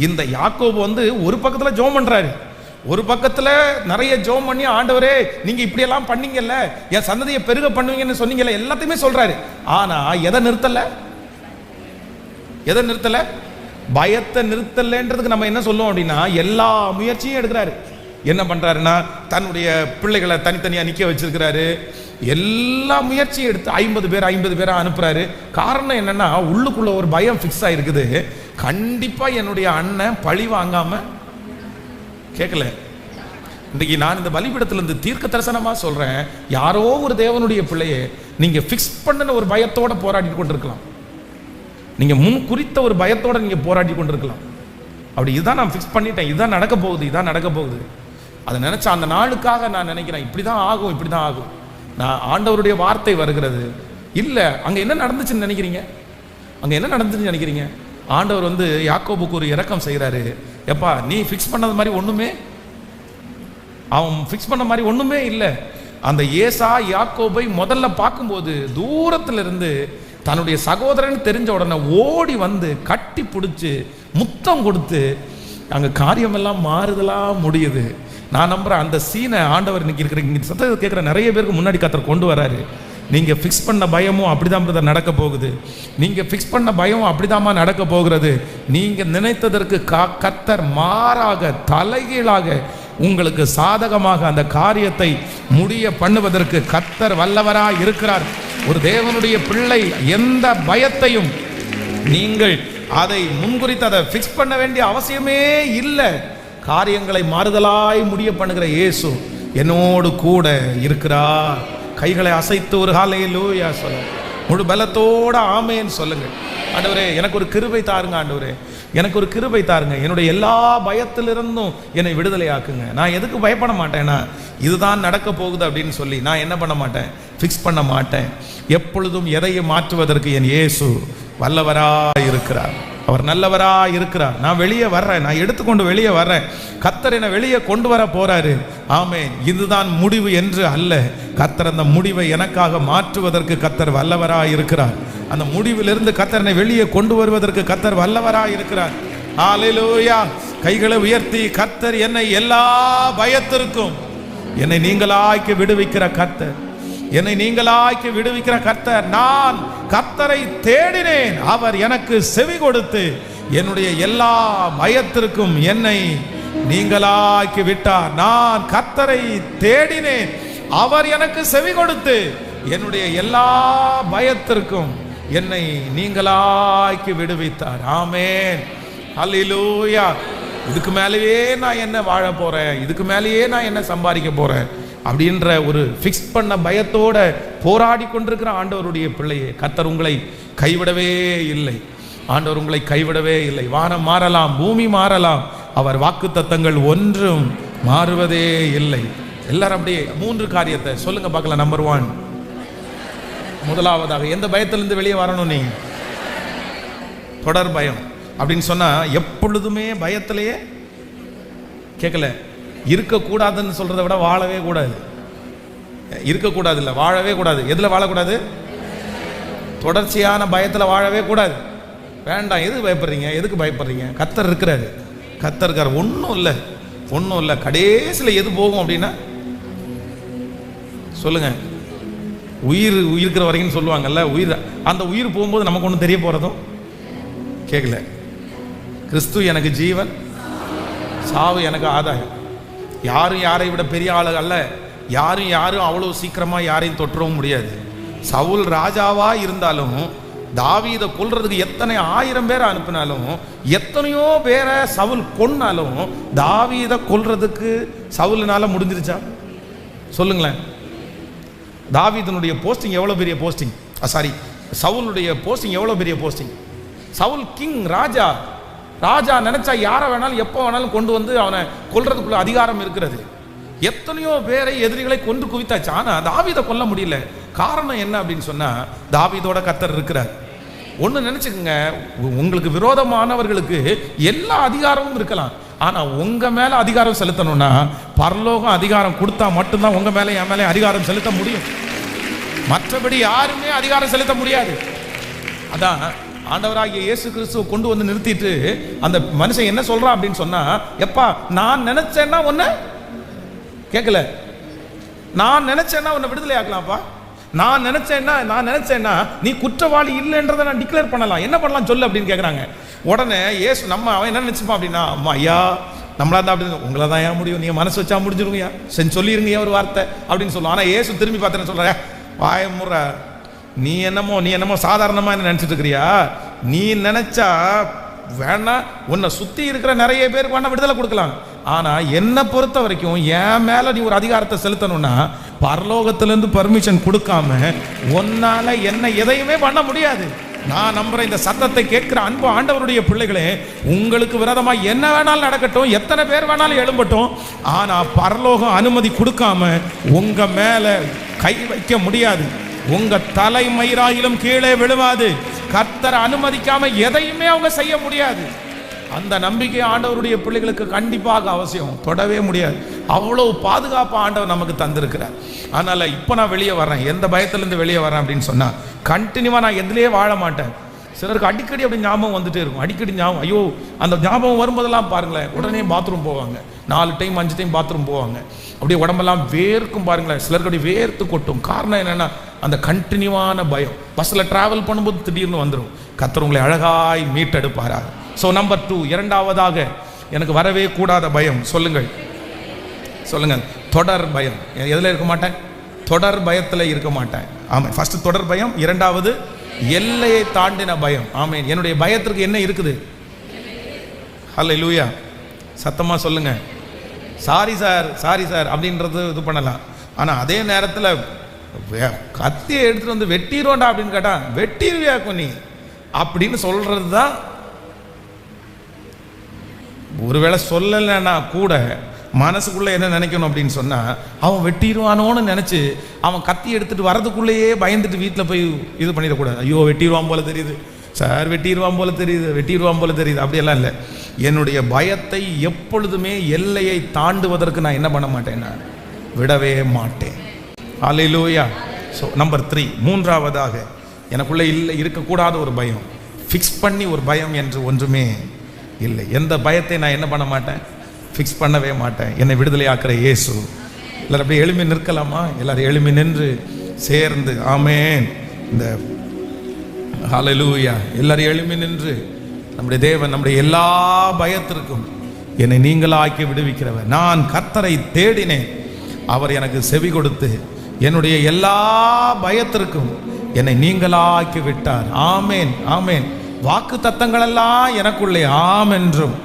இந்த யாக்கோபு ஒரு பக்கத்தில் ஜெபம் பண்றாரு, ஒரு பக்கத்தில் நிறைய ஜெபம் பண்ணி, ஆண்டவரே நீங்க இப்படியெல்லாம் பண்ணீங்கல்ல, என் சந்ததியை பெருக பண்ணுவீங்கன்னு சொன்னீங்கல்ல, எல்லாத்தையுமே சொல்றாரு. ஆனா எதை நிறுத்தல? எதை நிறுத்தல? பயத்தை நிறுத்தலன்றதுக்கு நம்ம என்ன சொல்லுவோம் அப்படின்னா, எல்லா முயற்சியும் எடுக்கிறாரு. என்ன பண்றாருன்னா, தன்னுடைய பிள்ளைகளை தனித்தனியா நிக்க வச்சிருக்கிறாரு, எல்லா முயற்சியும் எடுத்து 50 பேரை அனுப்புறாரு. காரணம் என்னன்னா, உள்ளுக்குள்ள ஒரு பயம் ஃபிக்ஸ் ஆயிருக்குது, கண்டிப்பா என்னுடைய அண்ணன் பழி வாங்காம. கேட்கல, இன்றைக்கு நான் இந்த பலிபீடத்திலிருந்து தீர்க்க தரிசனமா சொல்றேன், யாரோ ஒரு தேவனுடைய பிள்ளையே நீங்க ஃபிக்ஸ் பண்ணன ஒரு பயத்தோட போராடி கொண்டிருக்கலாம், நீங்க முன் குறித்த ஒரு பயத்தோட நீங்க போராடி கொண்டிருக்கலாம். அப்படி இதுதான் நான் ஃபிக்ஸ் பண்ணிட்டேன், இதுதான் நடக்க போகுது, இதுதான் நடக்க போகுது. அதை நினைச்சா அந்த நாளுக்காக நான் நினைக்கிறேன், இப்படிதான் ஆகும், இப்படிதான் ஆகும். நான் ஆண்டவருடைய வார்த்தை வருகிறது. இல்லை, அங்க என்ன நடந்துச்சுன்னு நினைக்கிறீங்க? அங்க என்ன நடந்துச்சுன்னு நினைக்கிறீங்க? ஆண்டவர் யாக்கோபுக்கு ஒரு இரக்கம் செய்கிறாரு. எப்பா, நீ ஃபிக்ஸ் பண்ணது மாதிரி ஒண்ணுமே, அவன் ஃபிக்ஸ் பண்ண மாதிரி ஒண்ணுமே இல்லை. அந்த ஏசா யாக்கோபை முதல்ல பார்க்கும்போது தூரத்துல இருந்து தன்னுடைய சகோதரன் தெரிஞ்ச உடனே ஓடி கட்டி பிடிச்சு முத்தம் கொடுத்து அங்க காரியம் எல்லாம் மாறுதலா முடியுது. நான் நம்புறேன் அந்த சீனை ஆண்டவர் இன்னைக்கு இருக்கிற சத்தத்தை கேட்குற நிறைய பேருக்கு முன்னாடி கத்தர் கொண்டு வராரு. நீங்க ஃபிக்ஸ் பண்ண பயமும் அப்படிதான் நடக்க போகுது, நீங்க ஃபிக்ஸ் பண்ண பயமும் அப்படிதாம்மா நடக்க போகிறது. நீங்க நினைத்ததற்கு கத்தர் மாறாக தலைகீழாக உங்களுக்கு சாதகமாக அந்த காரியத்தை முடிய பண்ணுவதற்கு கத்தர் வல்லவராய் இருக்கிறார். ஒரு தேவனுடைய பிள்ளை எந்த பயத்தையும் நீங்கள் அதை முன்குறித்து அதை ஃபிக்ஸ் பண்ண வேண்டிய அவசியமே இல்லை. காரியங்களை மாறுதலாய் முடிய பண்ணுகிற இயேசு என்னோடு கூட இருக்கிறார். கைகளை அசைத்து ஒரு ஹல்லேலூயா சொல்லுங்க, முழு பலத்தோட ஆமென் சொல்லுங்க. ஆண்டவரே, எனக்கு ஒரு கிருபை தாருங்க, ஆண்டவரே எனக்கு ஒரு கிருபை தாருங்க, என்னுடைய எல்லா பயத்திலிருந்தும் என்னை விடுதலை ஆக்குங்க. நான் எதுக்கு பயப்பட மாட்டேன்னா, இதுதான் நடக்க போகுது அப்படின்னு சொல்லி நான் என்ன பண்ண மாட்டேன், ஃபிக்ஸ் பண்ண மாட்டேன். எப்பொழுதும் எதையும் மாற்றுவதற்கு என் இயேசு வல்லவராய் இருக்கிறார், அவர் நல்லவராய் இருக்கிறார். நான் வெளியே வர்றேன், நான் எடுத்துக்கொண்டு வெளியே வர்றேன். கர்த்தர் என்னை வெளியே கொண்டு வர போறாரு. ஆமென். இதுதான் முடிவு என்று அல்ல, கர்த்தர் அந்த முடிவை எனக்காக மாற்றுவதற்கு கர்த்தர் வல்லவராய் இருக்கிறார். அந்த முடிவிலிருந்து கர்த்தர் என்னை வெளியே கொண்டு வருவதற்கு கர்த்தர் வல்லவராய் இருக்கிறார். ஹல்லேலூயா. கைகளை உயர்த்தி, கர்த்தர் என்னை எல்லா பயத்திற்கும் என்னை நீங்களாக்கி விடுவிக்கிற கர்த்தர், என்னை நீங்களாக்கி விடுவிக்கிற கர்த்தர். நான் கர்த்தரை தேடினேன், அவர் எனக்கு செவி கொடுத்து என்னுடைய எல்லா பயத்திற்கும் என்னை நீங்களாக்கி விட்டார். நான் கர்த்தரை தேடினேன், அவர் எனக்கு செவி கொடுத்து என்னுடைய எல்லா பயத்திற்கும் என்னை நீங்களாக்கி விடுவித்தார். ஆமென், அல்லேலூயா. இதுக்கு மேலேயே நான் என்ன வாழ போறேன், இதுக்கு மேலேயே நான் என்ன சம்பாதிக்க போறேன் அப்படின்ற ஒரு ஃபிக்ஸ் பண்ண பயத்தோட போராடி கொண்டிருக்கிற ஆண்டவருடைய பிள்ளையே, கர்த்தர் உங்களை கைவிடவே இல்லை. ஆண்டவர் உங்களை கைவிடவே இல்லை. வானம் மாறலாம், பூமி மாறலாம், அவர் வாக்குத்தத்தங்கள் ஒன்றும் மாறுவதே இல்லை. எல்லாரும் அப்படியே 3 காரியத்தை சொல்லுங்க பார்க்கலாம். நம்பர் 1, முதலாவதாக எந்த பயத்திலிருந்து வெளியே வரணும்? நீ தொடர் பயம் அப்படின்னு சொன்னா எப்பொழுதுமே பயத்திலேயே கேட்கல இருக்கக்கூடாதுன்னு சொல்றதை விட வாழவே கூடாது. இருக்கக்கூடாது இல்லை, வாழவே கூடாது. எதுல வாழக்கூடாது? தொடர்ச்சியான பயத்துல வாழவே கூடாது. வேண்டாம். எதுக்கு பயப்படுறீங்க? எதுக்கு பயப்படுறீங்க? கர்த்தர் இருக்கிறாரு, கர்த்தர் இருக்கார். ஒன்றும் இல்லை, ஒன்றும் இல்லை. கடைசியில் எது போகும் அப்படின்னா சொல்லுங்க, உயிர் இருக்கிற வரைக்கும் சொல்லுவாங்கல்ல, உயிர். அந்த உயிர் போகும்போது நமக்கு ஒன்றும் தெரிய போகிறதும் கேட்கல. கிறிஸ்து எனக்கு ஜீவன், சாவு எனக்கு ஆதாயம். யாரும் யாரை விட பெரிய ஆளுகள் அல்ல. யாரும் அவ்வளோ சீக்கிரமாக யாரையும் தொற்றவும் முடியாது. சவுல் ராஜாவா இருந்தாலும், தாவீதை கொல்றதுக்கு எத்தனை 1000 பேரை அனுப்பினாலும், எத்தனையோ பேரை சவுல் கொன்னாலும், தாவீதை கொல்றதுக்கு சவுல்னால முடிஞ்சிருச்சா? சொல்லுங்களேன். தாவீதனுடைய போஸ்டிங் எவ்வளோ பெரிய போஸ்டிங், சவுலுடைய போஸ்டிங் எவ்வளோ பெரிய போஸ்டிங். சவுல் கிங், ராஜா நினைச்சா யாரை வேணாலும் எப்போ வேணாலும் கொண்டு வந்து அவனை கொல்றதுக்குள்ள அதிகாரம் இருக்கிறது. எத்தனையோ பேரை எதிரிகளை கொண்டு குவித்தாச்சு. ஆனால் தாவீதை கொல்ல முடியல. காரணம் என்ன அப்படின்னு சொன்னா, தாவீதோட கர்த்தர் இருக்கிறார். ஒன்று நினைச்சுக்கோங்க, உங்களுக்கு விரோதமானவர்களுக்கு எல்லா அதிகாரமும் இருக்கலாம், ஆனா உங்க மேல அதிகாரம் செலுத்தணும்னா பரலோகம் அதிகாரம் கொடுத்தா மட்டும்தான் உங்க மேல என் மேலே அதிகாரம் செலுத்த முடியும். மற்றபடி யாருமே அதிகாரம் செலுத்த முடியாது. அதான் ஆண்டவராகிய இயேசு கிறிஸ்துவை கொண்டு வந்து நிறுத்திட்டு அந்த மனுஷன் என்ன சொல்றான் அப்படின்னு சொன்னா, எப்பா நான் நினைச்சேன்னா உன்னை கேட்கல, நான் நினைச்சேன்னா உன்னை விடுதலை ஆக்கலாம்ப்பா, நான் நினைச்சேன்னா நீ குற்றவாளி இல்லைன்றதை நான் டிக்ளேர் பண்ணலாம், என்ன பண்ணலாம் சொல்லு அப்படின்னு கேட்குறாங்க. உடனே இயேசு அவன் என்ன நினைச்சுப்பான் அப்படின்னா, அம்மா ஐயா நம்மளா தான் அப்படி உங்களை தான் ஏன் முடியும், நீங்க மனசு வச்சா முடிஞ்சிருங்கய்யா, சொல்லிருங்க ஒரு வார்த்தை அப்படின்னு சொல்லுவோம். ஆனால் இயேசு திரும்பி பார்த்தேன்னு சொல்ற, வாயமுற, நீ என்னமோ சாதாரணமா என்ன நினைச்சிட்டு இருக்கிறியா, நீ நினைச்சா வேணா உன்னை சுத்தி இருக்கிற நிறைய பேருக்கு வேணா விடுதலை கொடுக்கலாம், ஆனா என்னை பொறுத்த வரைக்கும் என் மேல நீ ஒரு அதிகாரத்தை செலுத்தணும்னா பரலோகத்திலிருந்து பர்மிஷன் கொடுக்காம உன்னால என்ன எதையுமே பண்ண முடியாது. நான் நம்புற இந்த சத்தத்தை கேட்கிற அன்பு ஆண்டவருடைய பிள்ளைகளே, உங்களுக்கு விரோதமா என்ன வேணாலும் நடக்கட்டும், எத்தனை பேர் வேணாலும் எழும்பட்டும், ஆனா பரலோகம் அனுமதி கொடுக்காம உங்க மேல கை வைக்க முடியாது. உங்க தலை மயிராயிலும் கீழே விழுவாது. கர்த்தர் அனுமதிக்காம எதையுமே அவங்க செய்ய முடியாது. அந்த நம்பிக்கை ஆண்டவருடைய பிள்ளைகளுக்கு கண்டிப்பாக அவசியம். தொடவே முடியாது. அவ்வளவு பாதுகாப்பு ஆண்டவர் நமக்கு தந்திருக்கிறார். அதனால இப்போ நான் வெளியே வர்றேன், எந்த பயத்திலேருந்து வெளியே வரேன் அப்படின்னு சொன்னா, கண்டினியூவா நான் எதுலேயே வாழ மாட்டேன். சிலருக்கு அடிக்கடி அப்படி ஞாபகம் வந்துட்டே இருக்கும், அடிக்கடி ஞாபகம். ஐயோ அந்த ஞாபகம் வரும்போதெல்லாம் பாருங்களேன், உடனே பாத்ரூம் போவாங்க, 4 டைம் 5 டைம் பாத்ரூம் போவாங்க, அப்படியே உடம்பெல்லாம் வேர்க்கும் பாருங்களேன். சிலருக்கு அப்படி வேர்த்து கொட்டும். காரணம் என்னன்னா, அந்த கண்டினியூவான பயம். பஸ்ஸில் டிராவல் பண்ணும்போது திடீர்னு வந்துடும். கர்த்தர் உங்களை அழகாய் மீட்டெடுப்பாராக. ஸோ நம்பர் 2, இரண்டாவதாக எனக்கு வரவே கூடாத பயம் சொல்லுங்கள். தொடர் பயம். எதில் இருக்க மாட்டேன்? தொடர் பயத்தில் இருக்க மாட்டேன். ஆமாம், ஃபர்ஸ்ட் தொடர் பயம், இரண்டாவது எல்லையை தாண்டின பயம். ஆமேன். என்னுடைய பயத்திற்கு என்ன இருக்குது? ஹல்லேலூயா. சத்தமா சொல்லுங்க. சாரி சார் அப்படின்றது இது பண்ணலாம். ஆனால் அதே நேரத்தில் கத்தியை எடுத்துட்டு வந்து வெட்டிடுவோண்டா அப்படின்னு கேட்டா, வெட்டிடுவியாக்கும் நீ அப்படின்னு சொல்றது தான். ஒருவேளை சொல்லலைன்னா கூட மனசுக்குள்ள என்ன நினைக்கணும் அப்படின்னு சொன்னா, அவன் வெட்டிடுவானோன்னு நினைச்சு அவன் கத்தி எடுத்துட்டு வரதுக்குள்ளேயே பயந்துட்டு வீட்டில் போய் இது பண்ணிடக்கூடாது. ஐயோ வெட்டிடுவான் போல தெரியுது சார், வெட்டிடுவான் போல தெரியுது, அப்படியெல்லாம் இல்லை. என்னுடைய பயத்தை எப்பொழுதுமே எல்லையை தாண்டுவதற்கு நான் என்ன பண்ண மாட்டேன், நான் விடவே மாட்டேன். அல்லேலூயா. ஸோ நம்பர் 3, மூன்றாவதாக எனக்குள்ளே இருக்கக்கூடாத ஒரு பயம், ஃபிக்ஸ் பண்ணி ஒரு பயம் என்று ஒன்றுமே இல்லை. எந்த பயத்தை நான் என்ன பண்ண மாட்டேன், ஃபிக்ஸ் பண்ணவே மாட்டேன். என்னை விடுதலை ஆக்கிற இயேசு. எல்லாரும் அப்படியே எழுப்பி நிற்கலாமா? எல்லாரும் எழுப்பி நின்று சேர்ந்து ஆமென். இந்த ஹல்லேலூயா எல்லாரும் எழும்பி நின்று நம்முடைய தேவன் நம்முடைய எல்லா பயத்திற்கும் என்னை நீங்களாக்கி விடுவிக்கிறவர். நான் கர்த்தரை தேடினேன், அவர் எனக்கு செவி கொடுத்து என்னுடைய எல்லா பயத்திற்கும் என்னை நீங்களாக்கி விட்டார். ஆமேன் ஆமேன். வாக்கு தத்தங்கள் எல்லாம் எனக்குள்ளே ஆம் என்றும்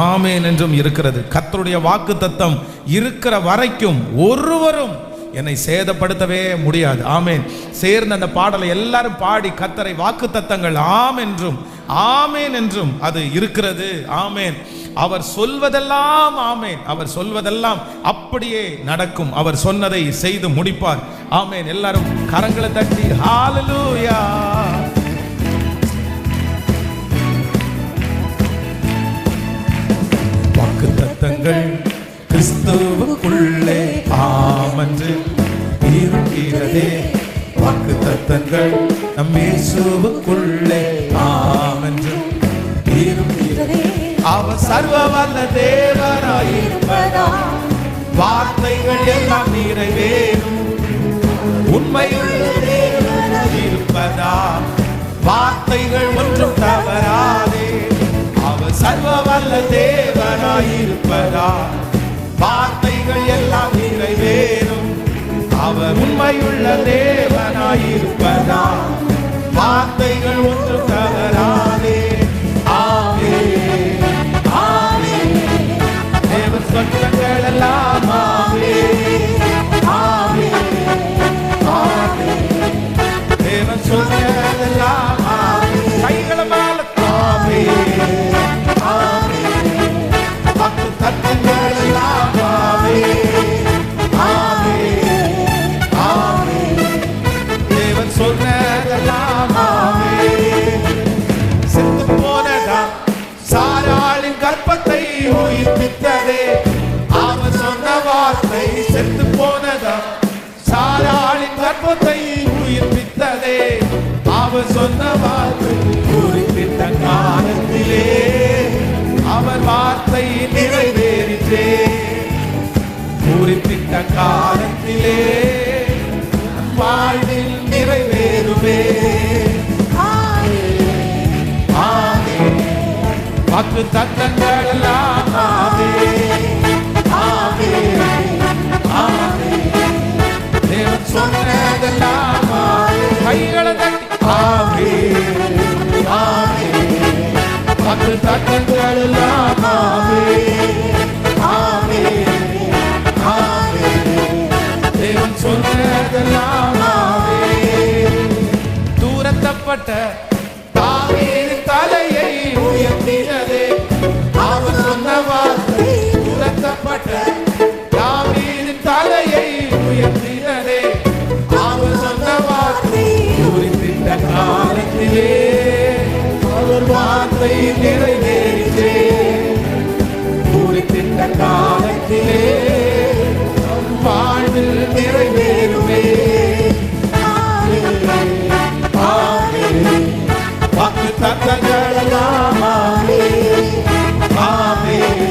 ஆமேன் என்றும் இருக்கிறது. கர்த்தருடைய வாக்கு தத்தம் இருக்கிற வரைக்கும் ஒருவரும் என்னை சேதப்படுத்தவே முடியாது. ஆமேன். சேர்ந்த அந்த பாடலை எல்லாரும் பாடி கர்த்தரை வாக்கு தத்தங்கள் ஆம் என்றும் ஆமேன் என்றும் அது இருக்கிறது. ஆமேன். அவர் சொல்வதெல்லாம் ஆமேன், அவர் சொல்வதெல்லாம் அப்படியே நடக்கும். அவர் சொன்னதை செய்து முடிப்பார். ஆமேன். எல்லாரும் கரங்களை தட்டி ஹல்லேலூயா. வாக்குத்தத்தங்கள் கிறிஸ்துவுக்குள்ளே ஆமென்று இருக்கிறதே. வாக்குத்தத்தங்கள் நம் இயேசுவுக்குள்ளே ஆமென்று இருக்கிறதே. அவர் சர்வ வல்ல தேவராயிருப்பதால் வார்த்தைகள் எல்லாம் நிறைவேறும். உண்மையுள்ள தேவராயிருப்பதால் வார்த்தைகள் ஒன்றும் தவறாதே. அவர் சர்வ வல்ல தேவராயிருப்பதால் வார்த்தைகள் எல்லாம் நிறைவேறும். அவர் உண்மையுள்ள தேவனாயிருப்பதால் வார்த்தைகள் ஒன்றும் தவறாதே. ஆமென் ஆமென். தேவன் சொன்னங்கள் எல்லாம் ஆமென் ஆமென் ஆமென். தேவன் சொன்னதெல்லாம் ஆமென். கைகளை மேல ஆமென் ஆமென். வாக்கு தத்தங்கள் எல்லாம் ஆமென் ஆமென் ஆமென். தேவன் சொன்னதெல்லாம் ஆமென். செத்து போனதா சாராளின் கர்ப்பத்தை உயிர்ப்பித்ததே. அவர் சொன்ன வார்த்தை செத்து போனதா சாராளின் கர்ப்பத்தை உயிர்ப்பித்ததே. அவர் சொன்ன வார்த்தை குறிப்பிட்ட காலத்திலே அவர் வார்த்தை நிறைவேறிற்றே. குறிப்பிட்ட காலத்திலே வாழ்வில் நிறைவேறுமே. வாக்கு தத்தங்கள் எல்லாம் ஆமென் ஆமென் ஆமென். தேவன் சொன்னதெல்லாம் ஆமென். கைகளை தட்டி ஆமென் ஆமென். வாக்கு தத்தங்கள் எல்லாம் ஆமென் ஆமென் ஆமென். தேவன் சொன்னதெல்லாம் ஆமென். தூரத்தப்பட்ட தாவீதின் தலையை உயர்த்தினதே. அவர் சொன்ன வார்த்தை தூரத்தப்பட்ட தாவீதின் தலையை உயர்த்தினதே. அவர் சொன்ன வார்த்தை குறிப்பிட்ட காலத்திலே அவர் வார்த்தை நிறைவேறிற்றே. குறிப்பிட்ட காலத்திலே வாழ்வில் நிறைவேறுமே. வாக்கு தத்தங்கள் எல்லாம் ஆமென் ஆமென்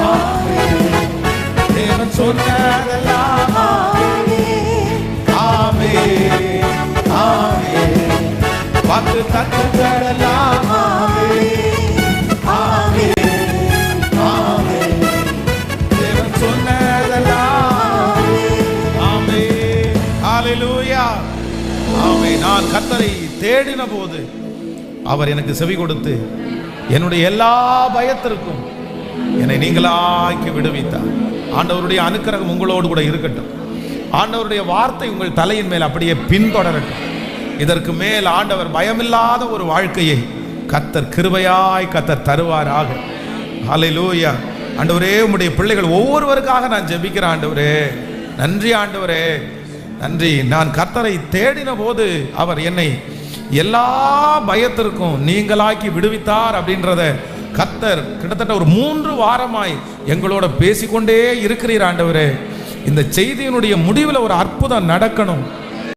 ஆமென். தேவன் சொன்னதெல்லாம் ஆமென் ஆமென் ஆமென். வாக்கு தத்தங்கள் எல்லாம் ஆமென் ஆமென் ஆமென். தேவன் சொன்னதெல்லாம் ஆமென். ஹல்லேலூயா ஆமென். நான் கர்த்தரை தேடின போது அவர் எனக்கு செவி கொடுத்து என்னுடைய எல்லா பயத்திற்கும் என்னை நீங்களாக்கி விடுவித்தார். ஆண்டவருடைய அனுக்கிரகம் உங்களோடு கூட இருக்கட்டும். ஆண்டவருடைய வார்த்தை உங்கள் தலையின் மேல் அப்படியே பின்தொடரட்டும். இதற்கு மேல் ஆண்டவர் பயமில்லாத ஒரு வாழ்க்கையை கர்த்தர் கிருபையாய் கர்த்தர் தருவாராக. ஹல்லேலூயா. ஆண்டவரே, உம்முடைய பிள்ளைகள் ஒவ்வொருவருக்காக நான் ஜெபிக்கிறேன். ஆண்டவரே நன்றி, ஆண்டவரே நன்றி. நான் கர்த்தரை தேடின போது அவர் என்னை எல்லா பயத்திற்கும் நீங்களாக்கி விடுவித்தார் அப்படின்றத கர்த்தர் கிட்டத்தட்ட ஒரு 3 வாரமாய் எங்களோட பேசிக்கொண்டே இருக்கிறீர். ஆண்டவரே, இந்த செய்தியினுடைய முடிவில் ஒரு அற்புதம் நடக்கணும்.